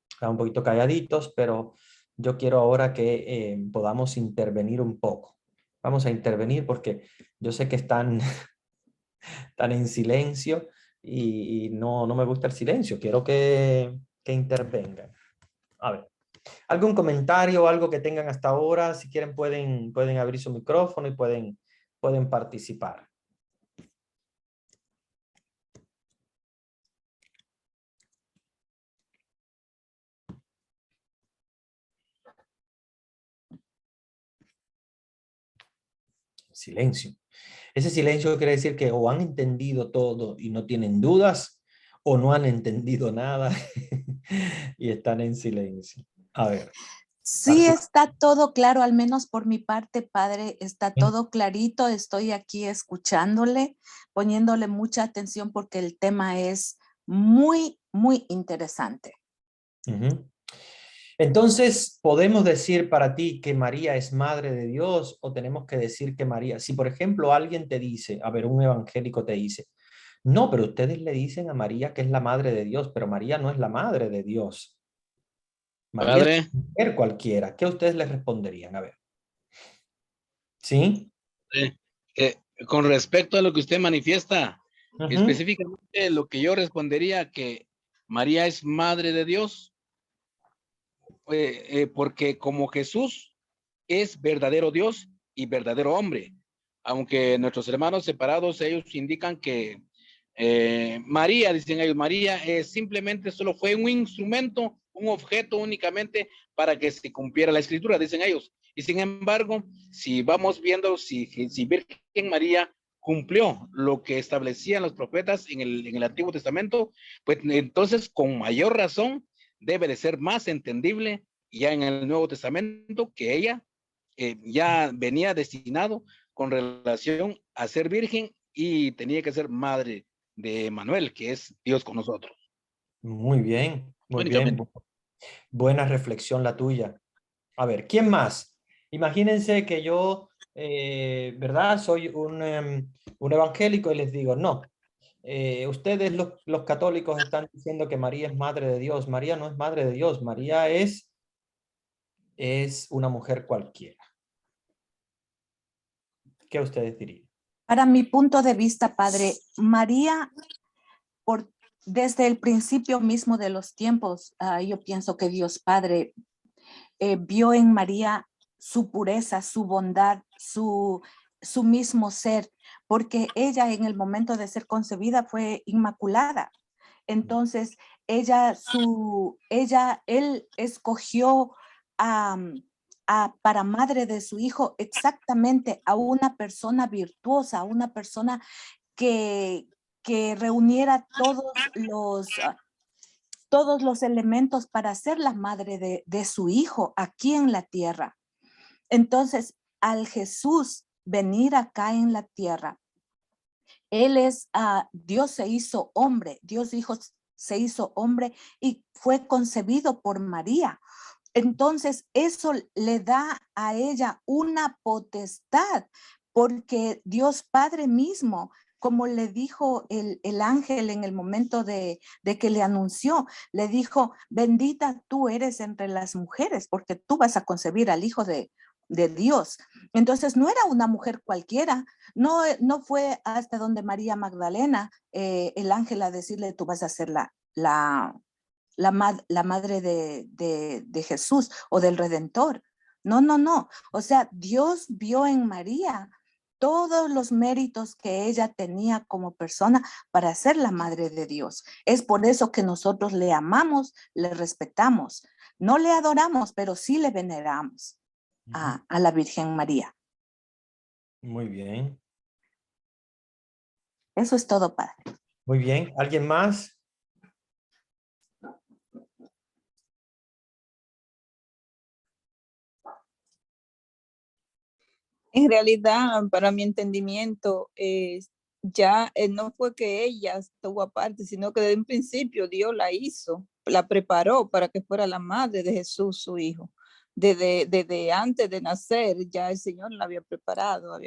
Están un poquito calladitos, pero yo quiero ahora que podamos intervenir un poco. Vamos a intervenir porque yo sé que están en silencio y no me gusta el silencio. Quiero que intervengan. A ver, ¿algún comentario o algo que tengan hasta ahora? Si quieren pueden abrir su micrófono y pueden participar. Silencio. Ese silencio quiere decir que o han entendido todo y no tienen dudas, o no han entendido nada y están en silencio. A ver. Sí, está todo claro, al menos por mi parte, padre, está todo clarito. Estoy aquí escuchándole, poniéndole mucha atención porque el tema es muy, muy interesante. Entonces, ¿podemos decir para ti que María es madre de Dios o tenemos que decir que María, si por ejemplo alguien te dice, a ver, un evangélico te dice, no, pero ustedes le dicen a María que es la madre de Dios, pero María no es la madre de Dios. María Padre, es mujer cualquiera. ¿Qué ustedes le responderían? A ver. ¿Sí? Con respecto a lo que usted manifiesta, específicamente lo que yo respondería que María es madre de Dios, porque como Jesús es verdadero Dios y verdadero hombre, aunque nuestros hermanos separados, ellos indican que María, dicen ellos, María simplemente solo fue un instrumento, un objeto únicamente para que se cumpliera la escritura, dicen ellos. Y sin embargo, si vamos viendo, si Virgen María cumplió lo que establecían los profetas en el Antiguo Testamento, pues entonces con mayor razón debe de ser más entendible ya en el Nuevo Testamento que ella ya venía destinado con relación a ser virgen y tenía que ser madre de Manuel, que es Dios con nosotros. Muy bien, muy bien. Únicamente. Buena reflexión la tuya. A ver, ¿quién más? Imagínense que yo, ¿verdad? Soy un evangélico y les digo, no, ustedes los católicos están diciendo que María es madre de Dios. María no es madre de Dios, María es una mujer cualquiera. ¿Qué ustedes dirían? Para mi punto de vista, Padre, María, desde el principio mismo de los tiempos, yo pienso que Dios Padre vio en María su pureza, su bondad, su mismo ser, porque ella en el momento de ser concebida fue inmaculada. Entonces, él escogió para madre de su hijo exactamente a una persona virtuosa, a una persona que reuniera todos los elementos para ser la madre de su hijo aquí en la tierra. Entonces, al Jesús venir acá en la tierra, Dios se hizo hombre, Dios Hijo se hizo hombre y fue concebido por María. Entonces, eso le da a ella una potestad, porque Dios Padre mismo, como le dijo el ángel en el momento de que le anunció, le dijo, bendita tú eres entre las mujeres, porque tú vas a concebir al Hijo de Dios. Entonces, no era una mujer cualquiera, no fue hasta donde María Magdalena, el ángel a decirle, tú vas a ser la madre de Jesús o del Redentor. No. O sea, Dios vio en María todos los méritos que ella tenía como persona para ser la madre de Dios. Es por eso que nosotros le amamos, le respetamos. No le adoramos, pero sí le veneramos a la Virgen María. Muy bien. Eso es todo, Padre. Muy bien. ¿Alguien más? En realidad, para mi entendimiento, ya no fue que ella estuvo aparte, sino que desde un principio Dios la hizo, la preparó para que fuera la madre de Jesús, su hijo. Desde antes de nacer, ya el Señor la había preparado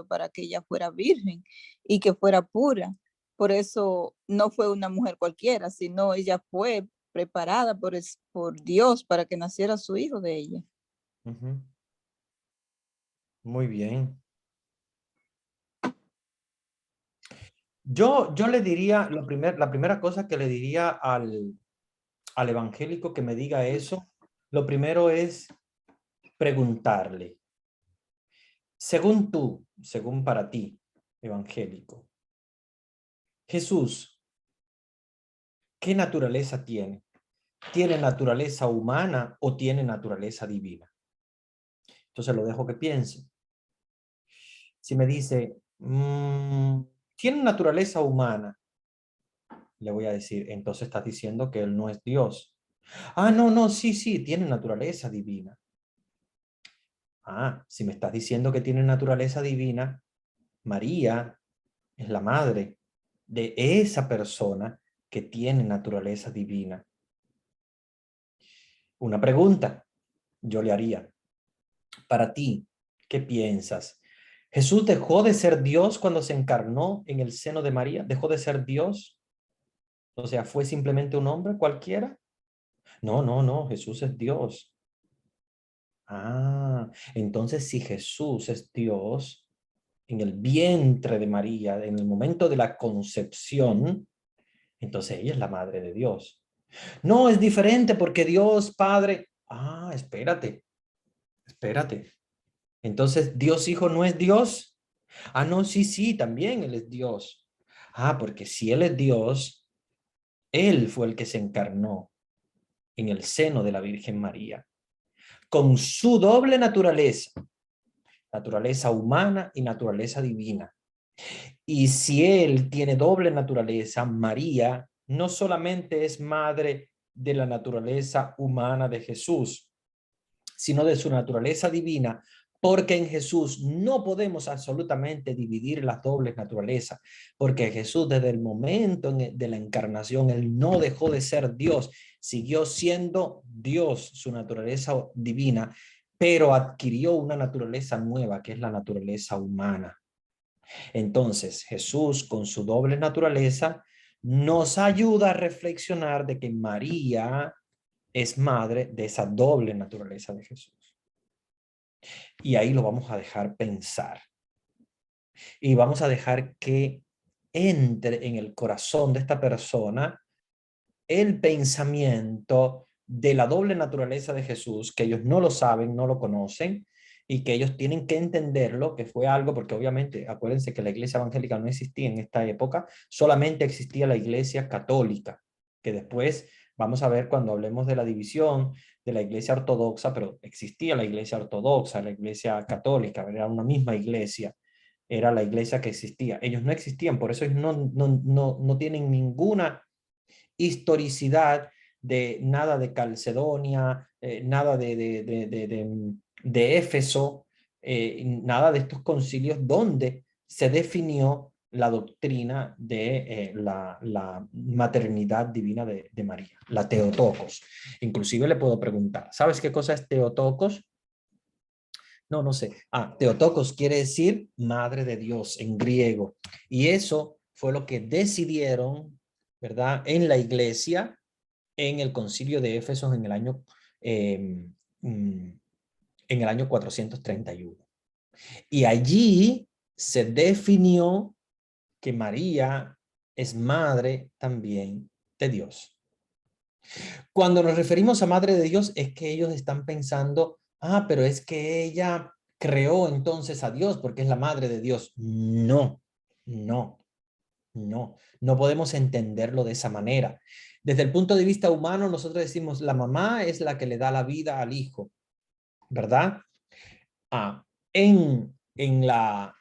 para que ella fuera virgen y que fuera pura. Por eso no fue una mujer cualquiera, sino ella fue preparada por Dios para que naciera su hijo de ella. Muy bien. Yo le diría, la primera cosa que le diría al evangélico que me diga eso, lo primero es preguntarle. Según tú, según para ti, evangélico, Jesús, ¿qué naturaleza tiene? ¿Tiene naturaleza humana o tiene naturaleza divina? Entonces lo dejo que piense. Si me dice, tiene naturaleza humana, le voy a decir, entonces estás diciendo que él no es Dios. Ah, no, sí, tiene naturaleza divina. Ah, si me estás diciendo que tiene naturaleza divina, María es la madre de esa persona que tiene naturaleza divina. Una pregunta yo le haría. Para ti, ¿qué piensas? ¿Jesús dejó de ser Dios cuando se encarnó en el seno de María? ¿Dejó de ser Dios? O sea, ¿fue simplemente un hombre cualquiera? No, Jesús es Dios. Ah, entonces si Jesús es Dios, en el vientre de María, en el momento de la concepción, entonces ella es la madre de Dios. No, es diferente porque Dios Padre... Ah, espérate. Entonces, ¿Dios Hijo no es Dios? Ah, no, sí, también Él es Dios. Ah, porque si Él es Dios, Él fue el que se encarnó en el seno de la Virgen María, con su doble naturaleza, naturaleza humana y naturaleza divina. Y si él tiene doble naturaleza, María no solamente es madre de la naturaleza humana de Jesús, sino de su naturaleza divina, porque en Jesús no podemos absolutamente dividir las dobles naturalezas, porque Jesús desde el momento de la encarnación, él no dejó de ser Dios, siguió siendo Dios, su naturaleza divina, pero adquirió una naturaleza nueva, que es la naturaleza humana. Entonces, Jesús, con su doble naturaleza, nos ayuda a reflexionar de que María es madre de esa doble naturaleza de Jesús. Y ahí lo vamos a dejar pensar. Y vamos a dejar que entre en el corazón de esta persona el pensamiento de la doble naturaleza de Jesús, que ellos no lo saben, no lo conocen, y que ellos tienen que entenderlo, que fue algo, porque obviamente, acuérdense que la iglesia evangélica no existía en esta época, solamente existía la iglesia católica, que después vamos a ver cuando hablemos de la división de la iglesia ortodoxa, pero existía la iglesia ortodoxa, la iglesia católica, era una misma iglesia, era la iglesia que existía. Ellos no existían, por eso ellos no tienen ninguna historicidad de nada de Calcedonia, nada de Éfeso, nada de estos concilios donde se definió la doctrina de la maternidad divina de María, la Theotokos. Inclusive le puedo preguntar, ¿sabes qué cosa es Theotokos? No sé. Theotokos quiere decir madre de Dios en griego. Y eso fue lo que decidieron, ¿verdad? En la iglesia, en el concilio de Éfeso en el año 431. Y allí se definió que María es madre también de Dios. Cuando nos referimos a madre de Dios es que ellos están pensando, pero es que ella creó entonces a Dios porque es la madre de Dios. No podemos entenderlo de esa manera. Desde el punto de vista humano, nosotros decimos, la mamá es la que le da la vida al hijo, ¿verdad? En la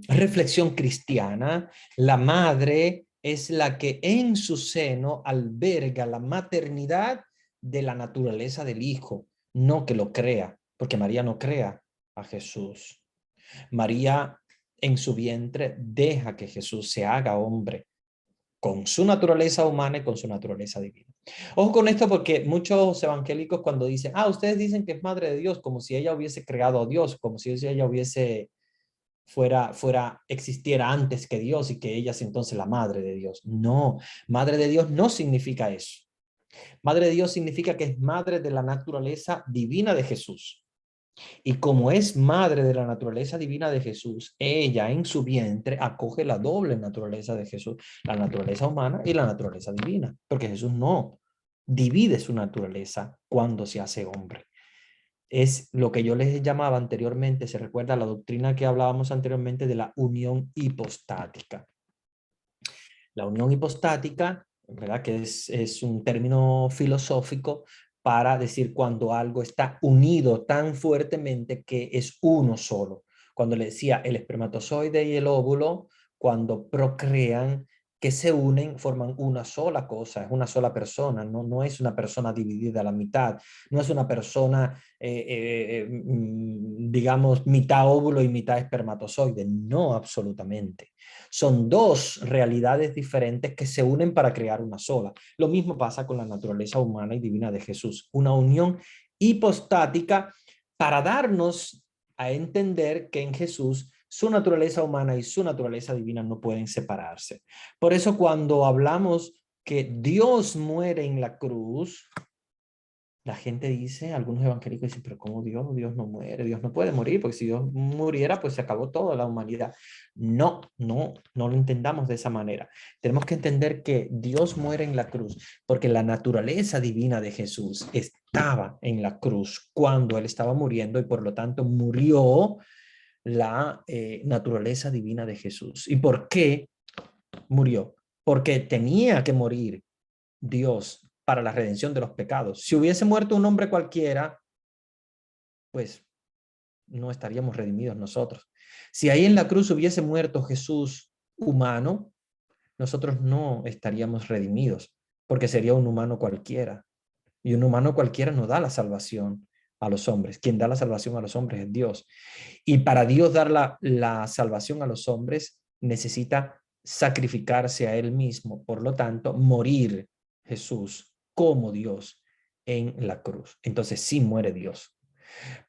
reflexión cristiana, la madre es la que en su seno alberga la maternidad de la naturaleza del hijo, no que lo crea, porque María no crea a Jesús. María en su vientre deja que Jesús se haga hombre con su naturaleza humana y con su naturaleza divina. Ojo con esto porque muchos evangélicos cuando dicen, ustedes dicen que es madre de Dios, como si ella hubiese creado a Dios, como si ella existiera antes que Dios y que ella es entonces la madre de Dios. No, madre de Dios no significa eso. Madre de Dios significa que es madre de la naturaleza divina de Jesús. Y como es madre de la naturaleza divina de Jesús, ella en su vientre acoge la doble naturaleza de Jesús, la naturaleza humana y la naturaleza divina, porque Jesús no divide su naturaleza cuando se hace hombre. Es lo que yo les llamaba anteriormente, se recuerda la doctrina que hablábamos anteriormente de la unión hipostática. La unión hipostática, ¿verdad? Que es un término filosófico para decir cuando algo está unido tan fuertemente que es uno solo. Cuando le decía el espermatozoide y el óvulo, cuando procrean, que se unen, forman una sola cosa, es una sola persona, no es una persona dividida a la mitad, no es una persona, digamos, mitad óvulo y mitad espermatozoide, no, absolutamente. Son dos realidades diferentes que se unen para crear una sola. Lo mismo pasa con la naturaleza humana y divina de Jesús, una unión hipostática para darnos a entender que en Jesús su naturaleza humana y su naturaleza divina no pueden separarse. Por eso cuando hablamos que Dios muere en la cruz, la gente dice, algunos evangélicos dicen, pero ¿cómo Dios? Dios no muere, Dios no puede morir, porque si Dios muriera, pues se acabó toda la humanidad. No lo entendamos de esa manera. Tenemos que entender que Dios muere en la cruz, porque la naturaleza divina de Jesús estaba en la cruz cuando Él estaba muriendo y por lo tanto murió la naturaleza divina de Jesús. ¿Y por qué murió? Porque tenía que morir Dios para la redención de los pecados. Si hubiese muerto un hombre cualquiera, pues no estaríamos redimidos nosotros. Si ahí en la cruz hubiese muerto Jesús humano, nosotros no estaríamos redimidos, porque sería un humano cualquiera. Y un humano cualquiera no da la salvación a los hombres. Quien da la salvación a los hombres es Dios. Y para Dios dar la salvación a los hombres, necesita sacrificarse a Él mismo. Por lo tanto, morir Jesús como Dios en la cruz. Entonces sí muere Dios.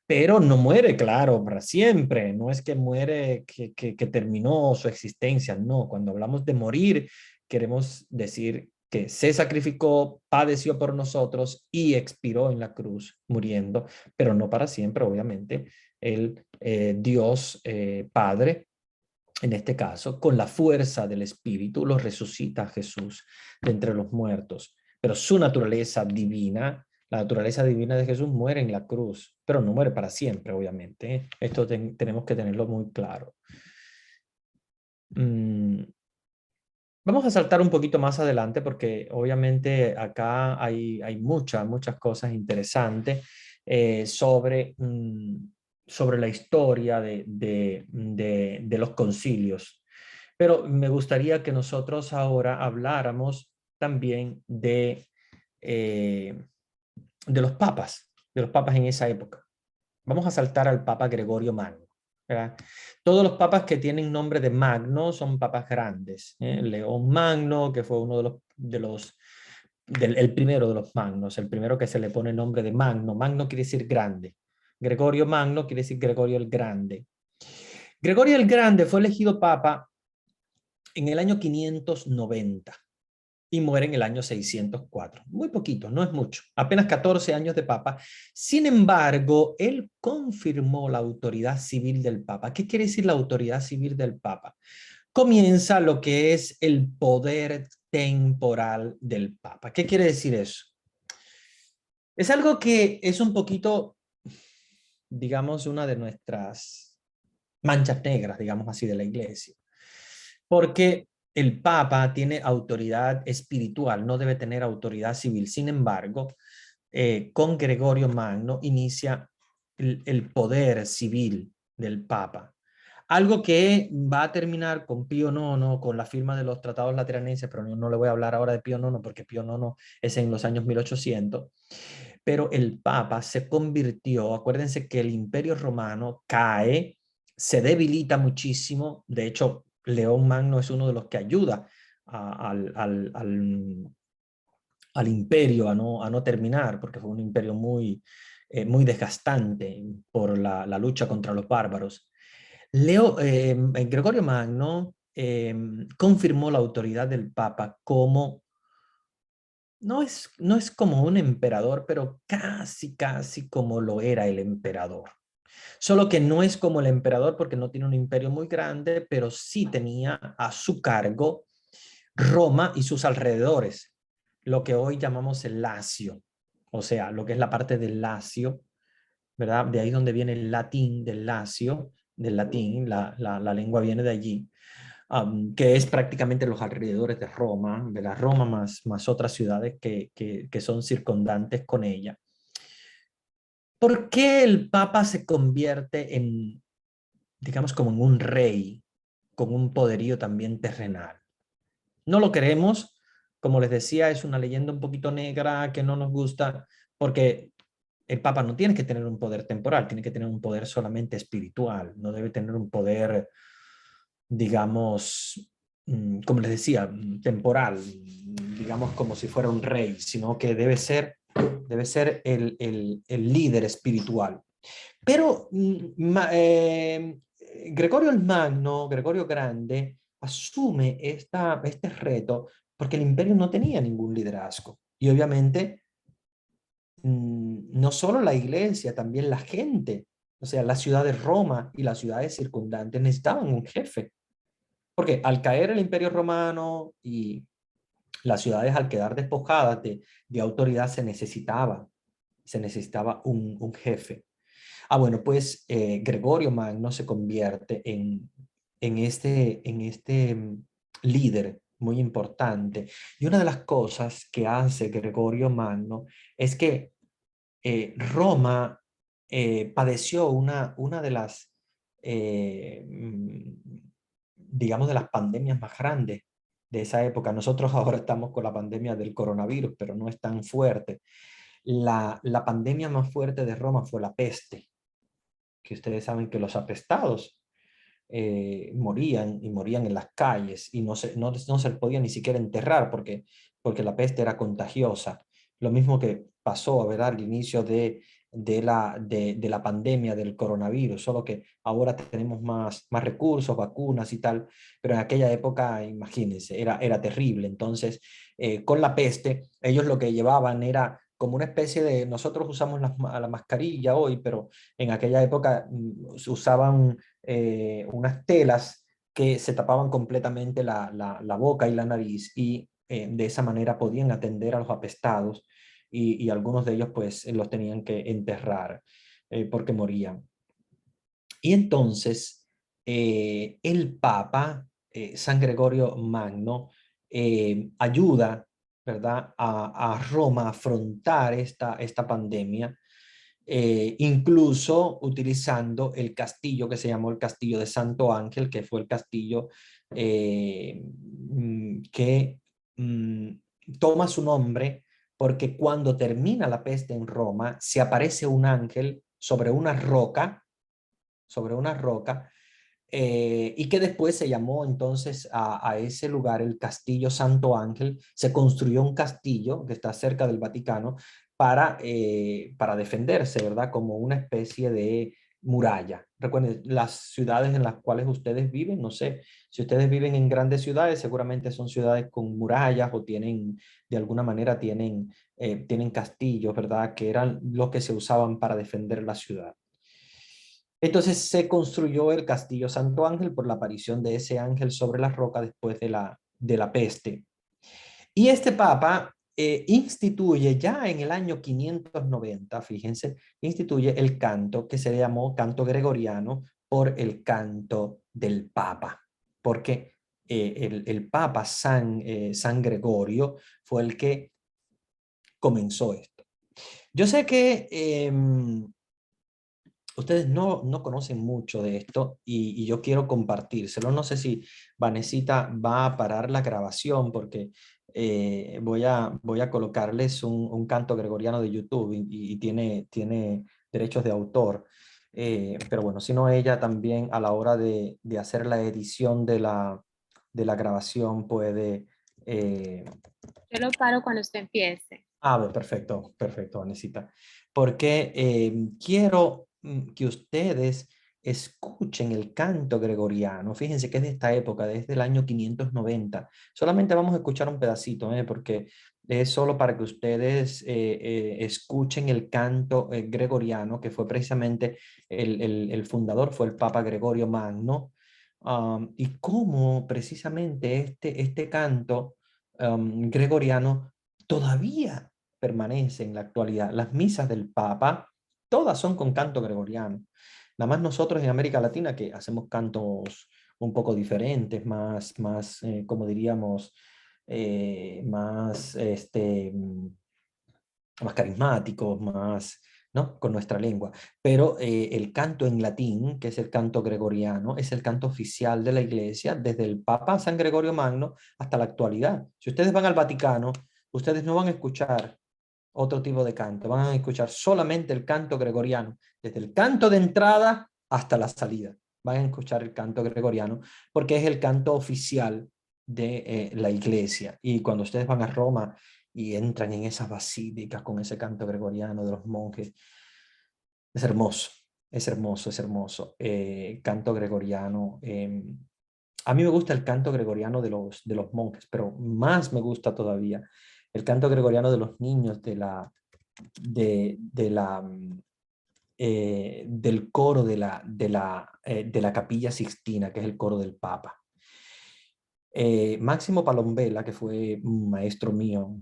Pero no muere, claro, para siempre. No es que muere, que terminó su existencia. No, cuando hablamos de morir, queremos decir que se sacrificó, padeció por nosotros y expiró en la cruz, muriendo, pero no para siempre, obviamente. El Dios Padre, en este caso, con la fuerza del Espíritu, lo resucita a Jesús de entre los muertos. Pero su naturaleza divina, la naturaleza divina de Jesús muere en la cruz, pero no muere para siempre, obviamente. Esto tenemos que tenerlo muy claro. Vamos a saltar un poquito más adelante porque obviamente acá hay muchas cosas interesantes sobre la historia de los concilios. Pero me gustaría que nosotros ahora habláramos también de los papas en esa época. Vamos a saltar al Papa Gregorio Magno, ¿verdad? Todos los papas que tienen nombre de Magno son papas grandes. León Magno, que fue uno el primero de los magnos, el primero que se le pone nombre de Magno. Magno quiere decir grande. Gregorio Magno quiere decir Gregorio el Grande. Gregorio el Grande fue elegido papa en el año 590 y muere en el año 604. Muy poquito, no es mucho. Apenas 14 años de papa. Sin embargo, él confirmó la autoridad civil del papa. ¿Qué quiere decir la autoridad civil del papa? Comienza lo que es el poder temporal del papa. ¿Qué quiere decir eso? Es algo que es un poquito, digamos, una de nuestras manchas negras, digamos así, de la iglesia. Porque el Papa tiene autoridad espiritual, no debe tener autoridad civil. Sin embargo, con Gregorio Magno inicia el poder civil del Papa. Algo que va a terminar con Pío IX, con la firma de los tratados lateranenses, pero no le voy a hablar ahora de Pío IX porque Pío IX es en los años 1800. Pero el Papa se convirtió, acuérdense que el Imperio Romano cae, se debilita muchísimo. De hecho, León Magno es uno de los que ayuda al imperio a no terminar, porque fue un imperio muy desgastante por la lucha contra los bárbaros. Gregorio Magno confirmó la autoridad del Papa como, no es como un emperador, pero casi como lo era el emperador. Solo que no es como el emperador porque no tiene un imperio muy grande, pero sí tenía a su cargo Roma y sus alrededores, lo que hoy llamamos el Lacio, o sea, lo que es la parte del Lacio, ¿verdad? De ahí donde viene el latín del Lacio, del latín, la lengua viene de allí, que es prácticamente los alrededores de Roma, de la Roma más otras ciudades que son circundantes con ella. ¿Por qué el Papa se convierte en, digamos, como en un rey, con un poderío también terrenal? No lo queremos, como les decía, es una leyenda un poquito negra que no nos gusta, porque el Papa no tiene que tener un poder temporal, tiene que tener un poder solamente espiritual, no debe tener un poder, digamos, como les decía, temporal, digamos como si fuera un rey, sino que debe ser el líder espiritual. Pero Gregorio el Magno, Gregorio Grande, asume este reto porque el imperio no tenía ningún liderazgo. Y obviamente, no solo la iglesia, también la gente, o sea, la ciudad de Roma y las ciudades circundantes necesitaban un jefe. Porque al caer el imperio romano y las ciudades al quedar despojadas de autoridad se necesitaba un jefe. Bueno, pues Gregorio Magno se convierte en este líder muy importante. Y una de las cosas que hace Gregorio Magno es que Roma padeció una de las, digamos, de las pandemias más grandes de esa época. Nosotros ahora estamos con la pandemia del coronavirus, pero no es tan fuerte. La pandemia más fuerte de Roma fue la peste, que ustedes saben que los apestados morían y morían en las calles y no se podía ni siquiera enterrar porque la peste era contagiosa. Lo mismo que pasó, ¿verdad?, al inicio de la pandemia del coronavirus, solo que ahora tenemos más recursos, vacunas y tal, pero en aquella época, imagínense, era terrible. Entonces, con la peste, ellos lo que llevaban era como una especie de, nosotros usamos la mascarilla hoy, pero en aquella época usaban unas telas que se tapaban completamente la boca y la nariz y de esa manera podían atender a los apestados y algunos de ellos pues los tenían que enterrar porque morían. Y entonces el Papa, San Gregorio Magno, ayuda, ¿verdad?, a Roma a afrontar esta pandemia, incluso utilizando el castillo que se llamó el Castillo de Santo Ángel, que fue el castillo que toma su nombre porque cuando termina la peste en Roma, se aparece un ángel sobre una roca, y que después se llamó entonces a ese lugar el Castillo Santo Ángel. Se construyó un castillo que está cerca del Vaticano para defenderse, ¿verdad? Como una especie de muralla. Recuerden, las ciudades en las cuales ustedes viven, no sé, si ustedes viven en grandes ciudades, seguramente son ciudades con murallas o tienen, de alguna manera, tienen castillos, ¿verdad?, que eran los que se usaban para defender la ciudad. Entonces se construyó el Castillo Santo Ángel por la aparición de ese ángel sobre la roca después de la peste. Y este papa instituye ya en el año 590, fíjense, instituye el canto que se llamó canto gregoriano por el canto del papa, porque el papa San Gregorio fue el que comenzó esto. Yo sé que ustedes no conocen mucho de esto y yo quiero compartírselo. No sé si Vanesita va a parar la grabación porque voy a colocarles un canto gregoriano de YouTube y tiene derechos de autor. Pero bueno, si no, ella también a la hora de hacer la edición de la grabación puede... Yo lo paro cuando usted empiece. Perfecto, Vanesita. Porque quiero que ustedes escuchen el canto gregoriano. Fíjense que es de esta época, desde el año 590. Solamente vamos a escuchar un pedacito, porque es solo para que ustedes escuchen el canto gregoriano, que fue precisamente el fundador, fue el Papa Gregorio Magno, y cómo precisamente este canto gregoriano todavía permanece en la actualidad. Las misas del Papa, todas son con canto gregoriano. Nada más nosotros en América Latina que hacemos cantos un poco diferentes, más como diríamos, más, más carismáticos, más, ¿no?, con nuestra lengua. Pero el canto en latín, que es el canto gregoriano, es el canto oficial de la Iglesia desde el Papa San Gregorio Magno hasta la actualidad. Si ustedes van al Vaticano, ustedes no van a escuchar otro tipo de canto, van a escuchar solamente el canto gregoriano, desde el canto de entrada hasta la salida. Van a escuchar el canto gregoriano porque es el canto oficial de la Iglesia. Y cuando ustedes van a Roma y entran en esas basílicas con ese canto gregoriano de los monjes, es hermoso, es hermoso, es hermoso. Canto gregoriano. A mí me gusta el canto gregoriano de los monjes, pero más me gusta todavía el canto gregoriano de los niños del coro de la Capilla Sixtina, que es el coro del Papa. Máximo Palombela, que fue un maestro mío,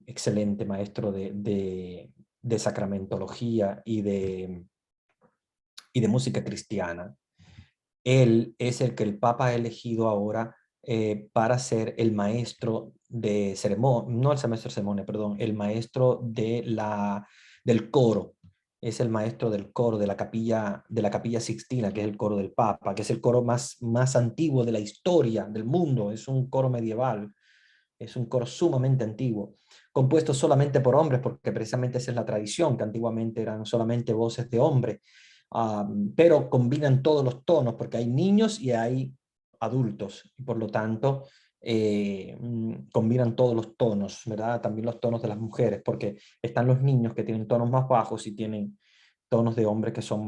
excelente maestro de sacramentología y de música cristiana, él es el que el Papa ha elegido ahora para ser el maestro de ceremonia, no el maestro de ceremonia, perdón, el maestro del coro es el maestro del coro de la Capilla Sixtina, que es el coro del Papa, que es el coro más antiguo de la historia del mundo. Es un coro medieval, es un coro sumamente antiguo, compuesto solamente por hombres, porque precisamente esa es la tradición, que antiguamente eran solamente voces de hombres, pero combinan todos los tonos, porque hay niños y hay adultos, y por lo tanto combinan todos los tonos, ¿verdad? También los tonos de las mujeres, porque están los niños que tienen tonos más bajos y tienen tonos de hombres que son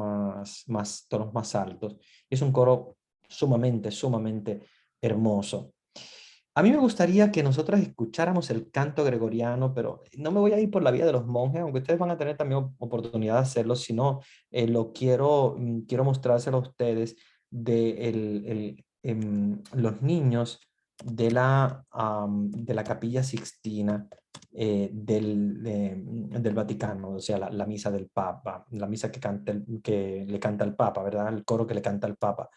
tonos más altos. Es un coro sumamente hermoso. A mí me gustaría que nosotros escucháramos el canto gregoriano, pero no me voy a ir por la vía de los monjes, aunque ustedes van a tener también oportunidad de hacerlo, sino quiero mostrárselo a ustedes de los niños de la Capilla Sixtina del Vaticano, o sea, la misa del Papa, la misa que le canta el Papa, ¿verdad? El coro que le canta el Papa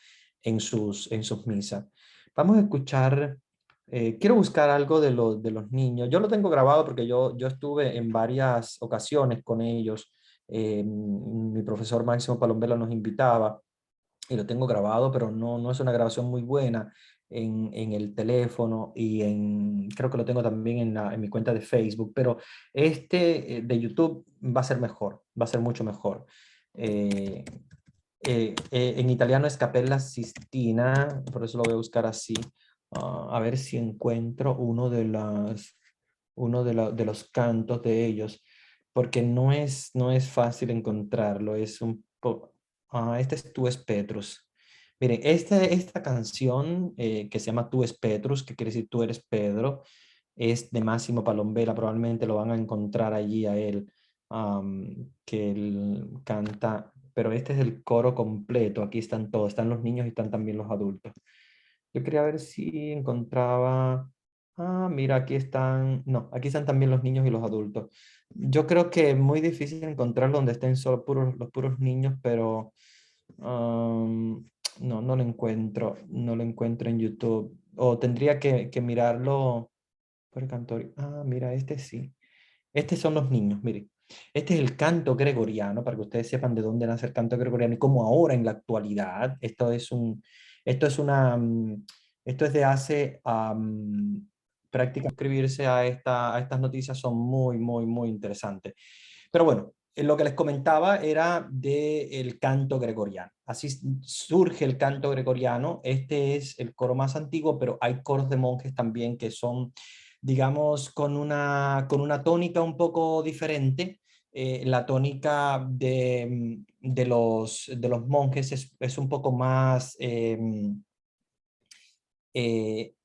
en sus misas. Vamos a escuchar. Quiero buscar algo de los niños. Yo lo tengo grabado porque yo estuve en varias ocasiones con ellos. Mi profesor Máximo Palombela nos invitaba y lo tengo grabado, pero no es una grabación muy buena en el teléfono y creo que lo tengo también en mi cuenta de Facebook, pero de YouTube va a ser mejor, va a ser mucho mejor. En italiano es Capella Sistina, por eso lo voy a buscar así. A ver si encuentro uno de los cantos de ellos, porque no es fácil encontrarlo, es un poco... este es Tu es Petrus. Miren, esta canción que se llama Tu es Petrus, que quiere decir Tú eres Pedro, es de Máximo Palombela, probablemente lo van a encontrar allí a él, que él canta, pero este es el coro completo, aquí están todos, están los niños y están también los adultos. Yo quería ver si encontraba... mira, aquí están... No, aquí están también los niños y los adultos. Yo creo que es muy difícil encontrar donde estén solo los puros niños, pero no lo encuentro. No lo encuentro en YouTube. O tendría que mirarlo por el cantor. Mira, este sí. Estos son los niños, mire. Este es el canto gregoriano, para que ustedes sepan de dónde nace el canto gregoriano y cómo ahora en la actualidad, esto es una, esto es de hace prácticamente inscribirse a estas noticias son muy interesantes. Pero bueno, lo que les comentaba era del canto gregoriano. Así surge el canto gregoriano. Este es el coro más antiguo, pero hay coros de monjes también que son, digamos, con una tónica un poco diferente. La tónica de los monjes es un poco más,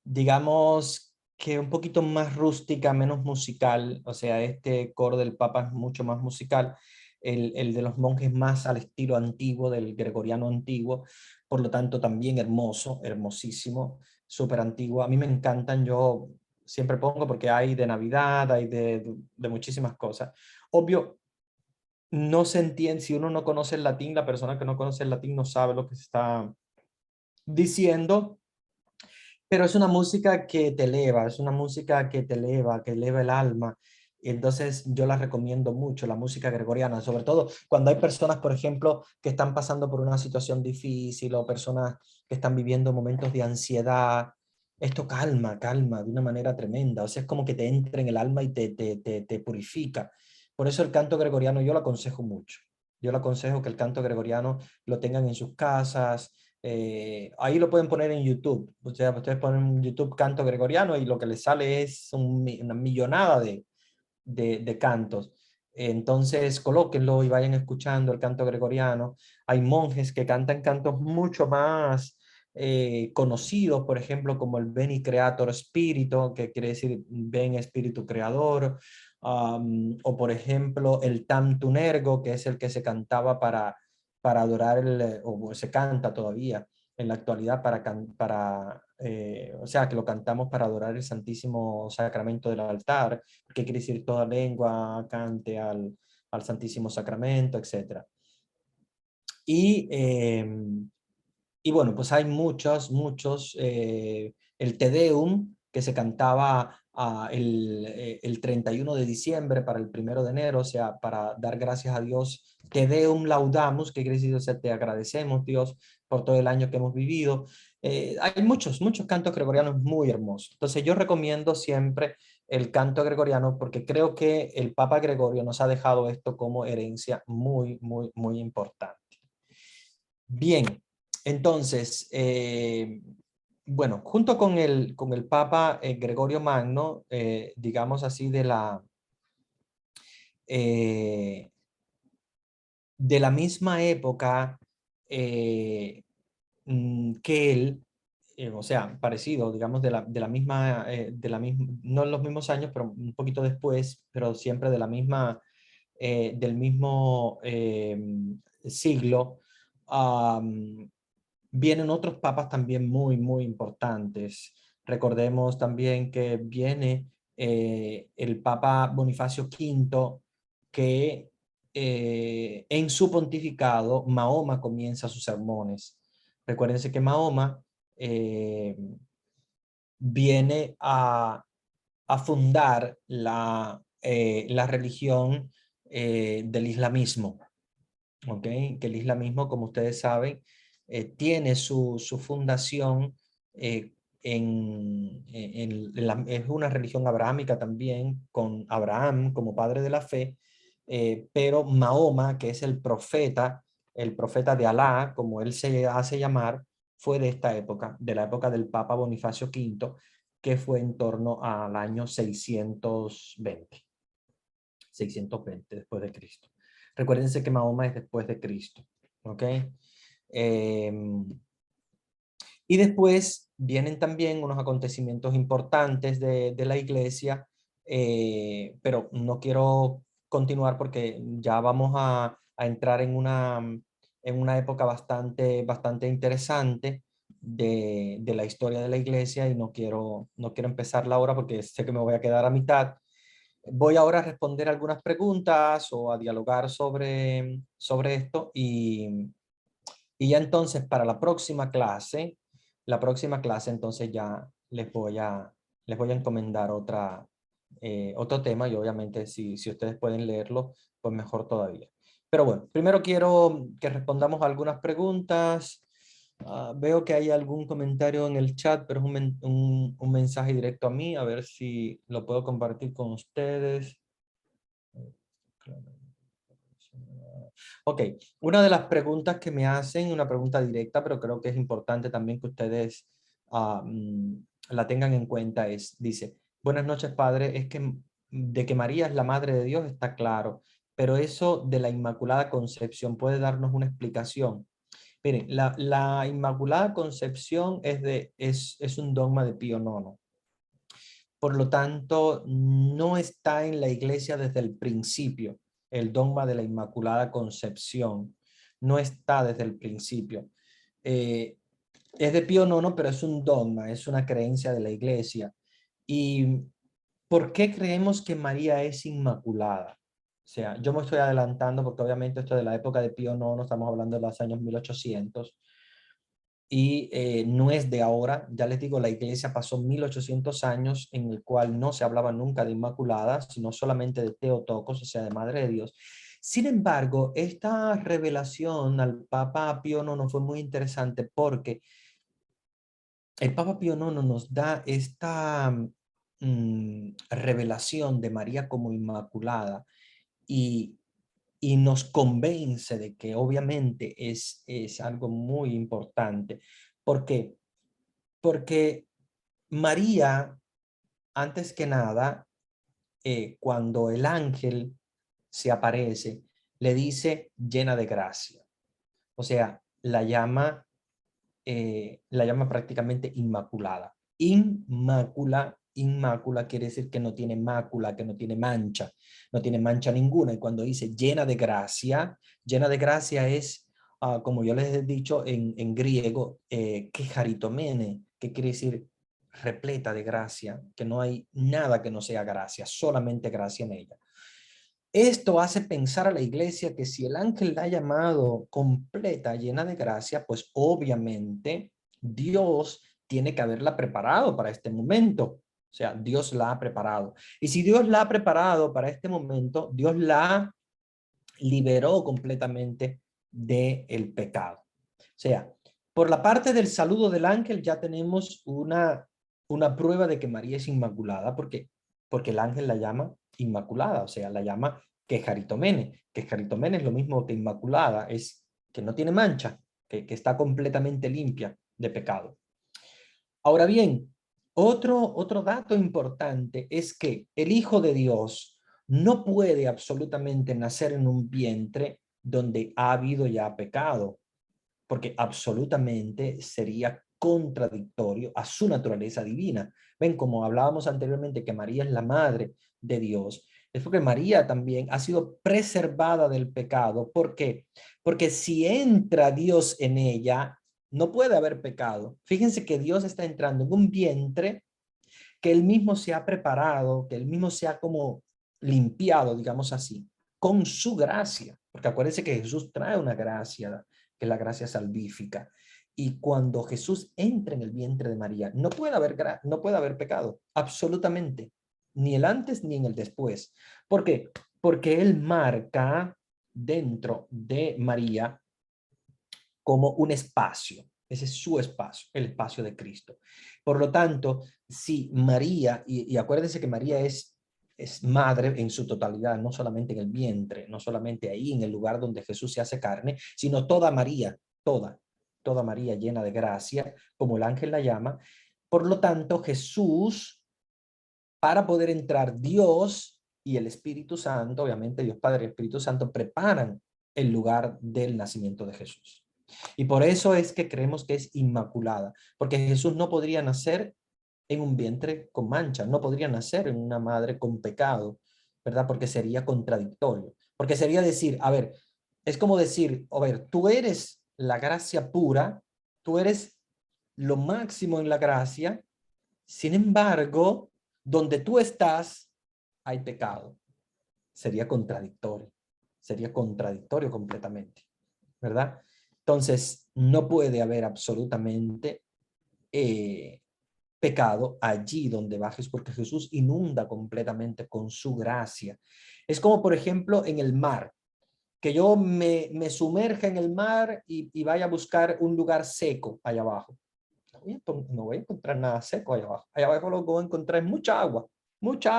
digamos, que un poquito más rústica, menos musical. O sea, este coro del Papa es mucho más musical. El de los monjes más al estilo antiguo, del gregoriano antiguo, por lo tanto también hermoso, hermosísimo, súper antiguo. A mí me encantan, yo siempre pongo porque hay de Navidad, hay de muchísimas cosas. Obvio, no se entiende, si uno no conoce el latín, la persona que no conoce el latín no sabe lo que se está diciendo, pero es una música que te eleva, es una música que eleva el alma. Y entonces yo la recomiendo mucho, la música gregoriana, sobre todo cuando hay personas, por ejemplo, que están pasando por una situación difícil o personas que están viviendo momentos de ansiedad. Esto calma de una manera tremenda. O sea, es como que te entra en el alma y te purifica. Por eso el canto gregoriano yo lo aconsejo mucho. Yo le aconsejo que el canto gregoriano lo tengan en sus casas. Ahí lo pueden poner en YouTube. O sea, ustedes ponen en YouTube canto gregoriano y lo que les sale es una millonada de cantos. Entonces, colóquenlo y vayan escuchando el canto gregoriano. Hay monjes que cantan cantos mucho más conocidos, por ejemplo, como el Veni Creator Spirito, que quiere decir ven Espíritu Creador, o por ejemplo el Tantum Ergo, que es el que se cantaba para adorar, o se canta todavía en la actualidad o sea, que lo cantamos para adorar el Santísimo Sacramento del altar, que quiere decir toda lengua cante al Santísimo Sacramento, etc. Y bueno, pues hay muchos, el Te Deum, que se cantaba el 31 de diciembre para el 1 de enero, o sea, para dar gracias a Dios. Te Deum laudamus, que quiere decir, o sea, te agradecemos, Dios, por todo el año que hemos vivido. Hay muchos cantos gregorianos muy hermosos. Entonces yo recomiendo siempre el canto gregoriano porque creo que el Papa Gregorio nos ha dejado esto como herencia muy importante. Bien, entonces, bueno, junto con el Papa Gregorio Magno, digamos así, de la misma época que él, o sea, parecido, digamos, de la misma, no en los mismos años, pero un poquito después, pero siempre de la misma, del mismo siglo, vienen otros papas también muy importantes. Recordemos también que viene el Papa Bonifacio V, que en su pontificado Mahoma comienza sus sermones. Recuérdense que Mahoma viene a fundar la religión del islamismo. ¿Okay? Que el islamismo, como ustedes saben, tiene su fundación es una religión abrahámica también, con Abraham como padre de la fe, pero Mahoma, que es el profeta de Alá, como él se hace llamar, fue de esta época, de la época del Papa Bonifacio V, que fue en torno al año 620 después de Cristo. Recuérdense que Mahoma es después de Cristo, ¿ok? Y después vienen también unos acontecimientos importantes de la iglesia, pero no quiero continuar porque ya vamos a entrar en una época bastante interesante de la historia de la iglesia y no quiero empezarla ahora porque sé que me voy a quedar a mitad. Voy ahora a responder algunas preguntas o a dialogar sobre esto y ya entonces para la próxima clase entonces ya les voy a encomendar otro tema y obviamente si ustedes pueden leerlo, pues mejor todavía. Pero bueno, primero quiero que respondamos a algunas preguntas. Veo que hay algún comentario en el chat, pero es un mensaje directo a mí, a ver si lo puedo compartir con ustedes. Ok, una de las preguntas que me hacen, una pregunta directa, pero creo que es importante también que ustedes la tengan en cuenta, dice, buenas noches, padre, es que de que María es la Madre de Dios está claro, pero eso de la Inmaculada Concepción, ¿puede darnos una explicación? Miren, la Inmaculada Concepción es un dogma de Pío IX. Por lo tanto, no está en la iglesia desde el principio. El dogma de la Inmaculada Concepción no está desde el principio. Es de Pío IX, pero es un dogma, es una creencia de la iglesia. ¿Y por qué creemos que María es inmaculada? O sea, yo me estoy adelantando porque obviamente esto de la época de Pío IX, estamos hablando de los años 1800, y no es de ahora. Ya les digo, la iglesia pasó 1800 años en el cual no se hablaba nunca de Inmaculada, sino solamente de Theotokos, o sea, de Madre de Dios. Sin embargo, esta revelación al Papa Pío IX fue muy interesante porque el Papa Pío IX nos da esta revelación de María como Inmaculada y nos convence de que obviamente es algo muy importante. ¿Por qué? Porque María, antes que nada, cuando el ángel se aparece, le dice llena de gracia. O sea, la llama prácticamente inmaculada. Inmácula quiere decir que no tiene mácula, que no tiene mancha ninguna. Y cuando dice llena de gracia es, como yo les he dicho en griego, que charitomene, que quiere decir repleta de gracia, que no hay nada que no sea gracia, solamente gracia en ella. Esto hace pensar a la iglesia que si el ángel la ha llamado completa, llena de gracia, pues obviamente Dios tiene que haberla preparado para este momento. O sea, Dios la ha preparado. Y si Dios la ha preparado para este momento, Dios la liberó completamente del pecado. O sea, por la parte del saludo del ángel ya tenemos una prueba de que María es inmaculada, porque el ángel la llama inmaculada, o sea, la llama quejaritomene. Quejaritomene es lo mismo que inmaculada, es que no tiene mancha, que está completamente limpia de pecado. Ahora bien, otro dato importante es que el Hijo de Dios no puede absolutamente nacer en un vientre donde ha habido ya pecado, porque absolutamente sería contradictorio a su naturaleza divina. Ven, como hablábamos anteriormente que María es la madre de Dios, es porque María también ha sido preservada del pecado. ¿Por qué? Porque si entra Dios en ella, no puede haber pecado. Fíjense que Dios está entrando en un vientre que él mismo se ha preparado, que él mismo se ha como limpiado, digamos así, con su gracia. Porque acuérdense que Jesús trae una gracia, que es la gracia salvífica. Y cuando Jesús entra en el vientre de María, no puede haber pecado, absolutamente. Ni el antes ni en el después. ¿Por qué? Porque él marca dentro de María como un espacio. Ese es su espacio, el espacio de Cristo. Por lo tanto, si María, y acuérdense que María es madre en su totalidad, no solamente en el vientre, no solamente ahí en el lugar donde Jesús se hace carne, sino toda María, toda María llena de gracia, como el ángel la llama. Por lo tanto, Jesús, para poder entrar, Dios y el Espíritu Santo, obviamente Dios Padre y el Espíritu Santo, preparan el lugar del nacimiento de Jesús. Y por eso es que creemos que es inmaculada, porque Jesús no podría nacer en un vientre con mancha, no podría nacer en una madre con pecado, ¿verdad? Porque sería contradictorio, porque sería decir, a ver, es como decir, a ver, tú eres la gracia pura, tú eres lo máximo en la gracia, sin embargo, donde tú estás, hay pecado. Sería contradictorio completamente, ¿verdad? Entonces, no puede haber absolutamente pecado allí donde va Jesús, porque Jesús inunda completamente con su gracia. Es como, por ejemplo, en el mar, que yo me sumerja en el mar y vaya a buscar un lugar seco allá abajo. No voy a encontrar nada seco allá abajo. Allá abajo lo que voy a encontrar es mucha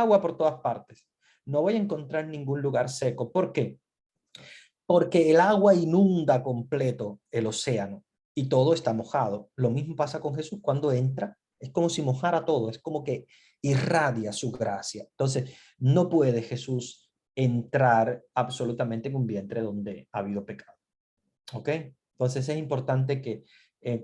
agua por todas partes. No voy a encontrar ningún lugar seco. ¿Por qué? Porque el agua inunda completo el océano y todo está mojado. Lo mismo pasa con Jesús cuando entra, es como si mojara todo, es como que irradia su gracia. Entonces, no puede Jesús entrar absolutamente en un vientre donde ha habido pecado. ¿Ok? Entonces es importante que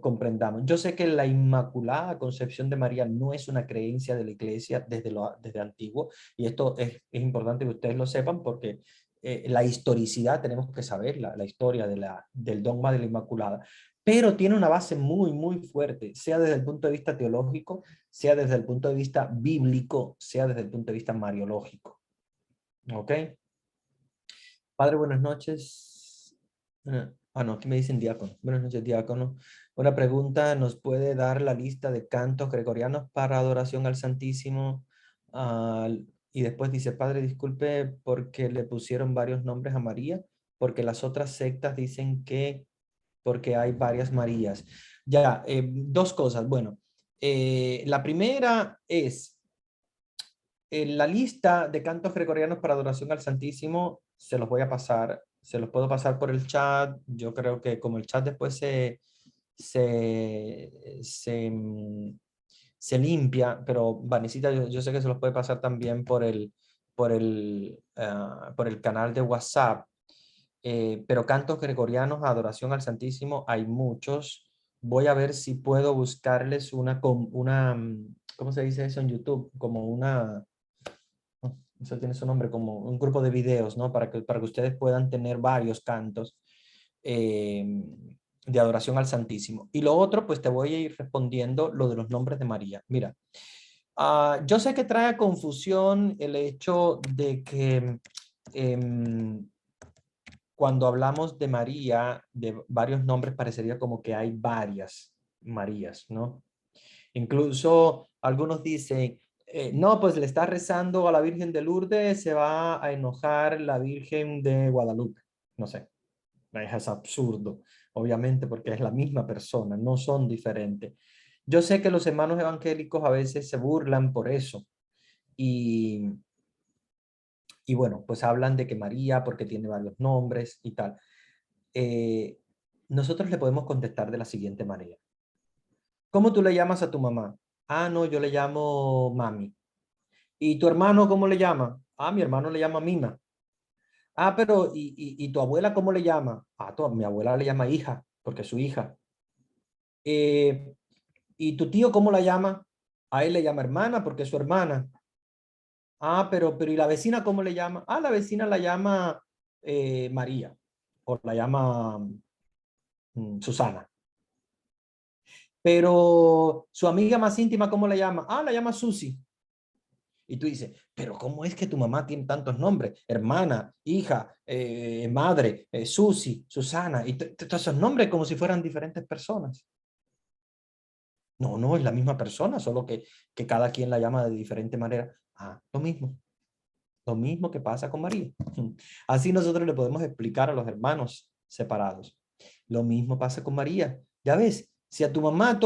comprendamos. Yo sé que la Inmaculada Concepción de María no es una creencia de la Iglesia desde antiguo, y esto es importante que ustedes lo sepan porque la historicidad tenemos que saber, la historia del dogma de la Inmaculada, pero tiene una base muy, muy fuerte, sea desde el punto de vista teológico, sea desde el punto de vista bíblico, sea desde el punto de vista mariológico. ¿Ok? Padre, buenas noches. No, aquí me dicen diácono. Buenas noches, diácono. Una pregunta, ¿nos puede dar la lista de cantos gregorianos para adoración al Santísimo? Y después dice, Padre, disculpe porque le pusieron varios nombres a María, porque las otras sectas dicen que porque hay varias Marías. Ya, dos cosas. Bueno, la primera es la lista de cantos gregorianos para adoración al Santísimo, se los voy a pasar, se los puedo pasar por el chat. Yo creo que como el chat después se limpia, pero Vanesita, yo sé que se los puede pasar también por el canal de WhatsApp. Pero cantos gregorianos a adoración al Santísimo hay muchos. Voy a ver si puedo buscarles ¿cómo se dice eso en YouTube? Como eso tiene su nombre, como un grupo de videos, ¿no? Para que ustedes puedan tener varios cantos de adoración al Santísimo. Y lo otro, pues te voy a ir respondiendo lo de los nombres de María. Mira, yo sé que trae confusión el hecho de que cuando hablamos de María, de varios nombres, parecería como que hay varias Marías, ¿no? Incluso algunos dicen, No, pues le está rezando a la Virgen de Lourdes, se va a enojar la Virgen de Guadalupe. No sé, es absurdo, obviamente, porque es la misma persona, no son diferentes. Yo sé que los hermanos evangélicos a veces se burlan por eso y, y bueno, pues hablan de que María, porque tiene varios nombres y tal. Nosotros le podemos contestar de la siguiente manera. ¿Cómo tú le llamas a tu mamá? Ah, no, yo le llamo mami. ¿Y tu hermano cómo le llama? Ah, mi hermano le llama Mima. Ah, pero ¿y tu abuela cómo le llama? Ah, mi abuela le llama hija, porque es su hija. Eh, ¿Y tu tío cómo la llama? A él le llama hermana, porque es su hermana. Ah, pero ¿y la vecina cómo le llama? Ah, la vecina la llama María, o la llama Susana. Pero su amiga más íntima, ¿cómo la llama? Ah, la llama Susi. Y tú dices, pero ¿cómo es que tu mamá tiene tantos nombres? Hermana, hija, madre, Susi, Susana, y todos esos nombres como si fueran diferentes personas. No, no, es la misma persona, solo que cada quien la llama de diferente manera. Ah, lo mismo. Lo mismo que pasa con María. Así nosotros le podemos explicar a los hermanos separados. Lo mismo pasa con María. Ya ves, si a tu mamá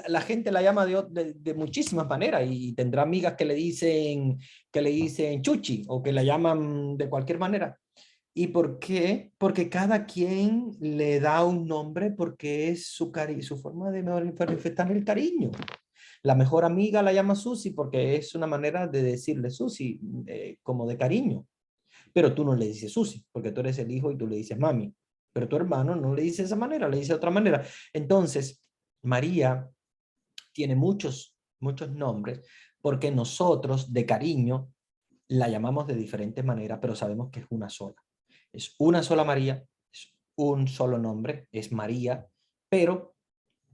la gente la llama de muchísimas maneras y tendrá amigas que le dicen chuchi o que la llaman de cualquier manera. ¿Y por qué? Porque cada quien le da un nombre porque es su forma de manifestar el cariño. La mejor amiga la llama Susi porque es una manera de decirle Susi, como de cariño. Pero tú no le dices Susi porque tú eres el hijo y tú le dices mami. Pero tu hermano no le dice de esa manera, le dice de otra manera. Entonces, María tiene muchos nombres porque nosotros de cariño la llamamos de diferentes maneras, pero sabemos que es una sola. Es una sola María, es un solo nombre, es María, pero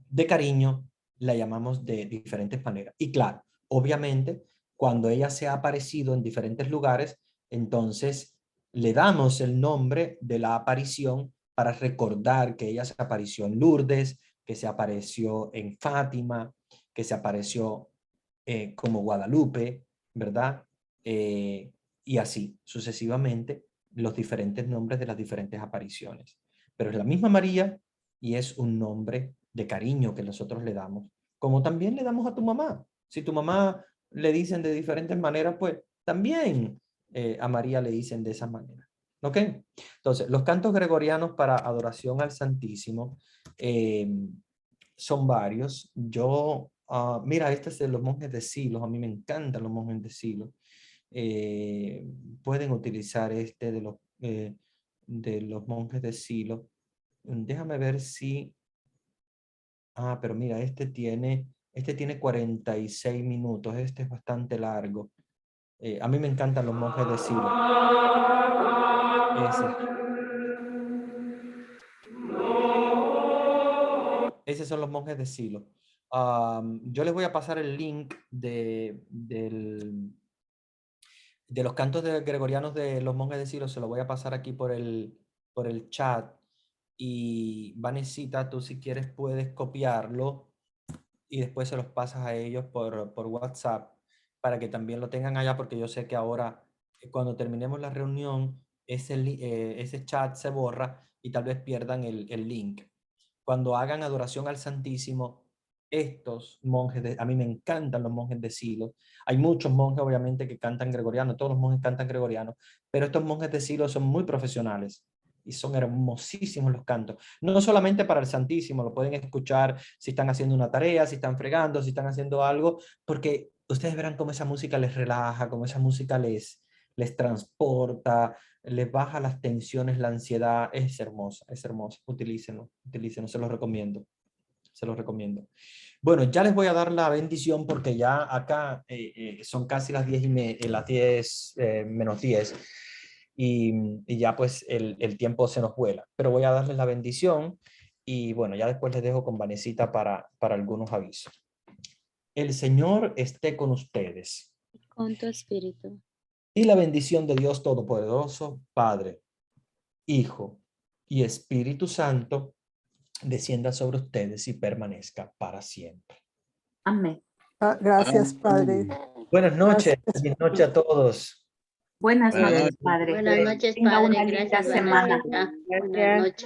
de cariño la llamamos de diferentes maneras. Y claro, obviamente, cuando ella se ha aparecido en diferentes lugares, entonces le damos el nombre de la aparición para recordar que ella se apareció en Lourdes, que se apareció en Fátima, que se apareció como Guadalupe, ¿verdad? Y así sucesivamente los diferentes nombres de las diferentes apariciones. Pero es la misma María y es un nombre de cariño que nosotros le damos, como también le damos a tu mamá. Si tu mamá le dicen de diferentes maneras, pues también a María le dicen de esa manera. ¿Ok? Entonces, los cantos gregorianos para adoración al Santísimo son varios. Mira, este es de los monjes de Silos. A mí me encantan los monjes de Silos. Pueden utilizar este de los monjes de Silos. Déjame ver si... pero mira, este tiene 46 minutos. Este es bastante largo. A mí me encantan los monjes de Silos. Esos son los monjes de Silos. Yo les voy a pasar el link de los cantos gregorianos de los monjes de Silos. Se lo voy a pasar aquí por el chat. Y Vanesita, tú si quieres puedes copiarlo y después se los pasas a ellos por WhatsApp para que también lo tengan allá, porque yo sé que ahora cuando terminemos la reunión ese chat se borra y tal vez pierdan el link. Cuando hagan adoración al Santísimo, estos monjes, a mí me encantan los monjes de Silos. Hay muchos monjes obviamente que cantan gregoriano, todos los monjes cantan gregoriano, pero estos monjes de Silos son muy profesionales y son hermosísimos los cantos. No solamente para el Santísimo, lo pueden escuchar si están haciendo una tarea, si están fregando, si están haciendo algo, porque ustedes verán cómo esa música les relaja, cómo esa música les transporta, les baja las tensiones, la ansiedad. Es hermosa, es hermosa. Utilícenlo, se los recomiendo. Se los recomiendo. Bueno, ya les voy a dar la bendición porque ya acá son casi las 10 las 10 menos 10 y ya pues el tiempo se nos vuela. Pero voy a darles la bendición y bueno, ya después les dejo con Vanesita para algunos avisos. El Señor esté con ustedes. Con tu espíritu. Y la bendición de Dios Todopoderoso, Padre, Hijo y Espíritu Santo, descienda sobre ustedes y permanezca para siempre. Amén. Gracias, Padre. Buenas noches. Gracias. Buenas noches a todos. Buenas Buenas noches, noches. Padre. Buenas noches, Tenga Padre. una linda Gracias, semana. Bernadetta. Buenas noches.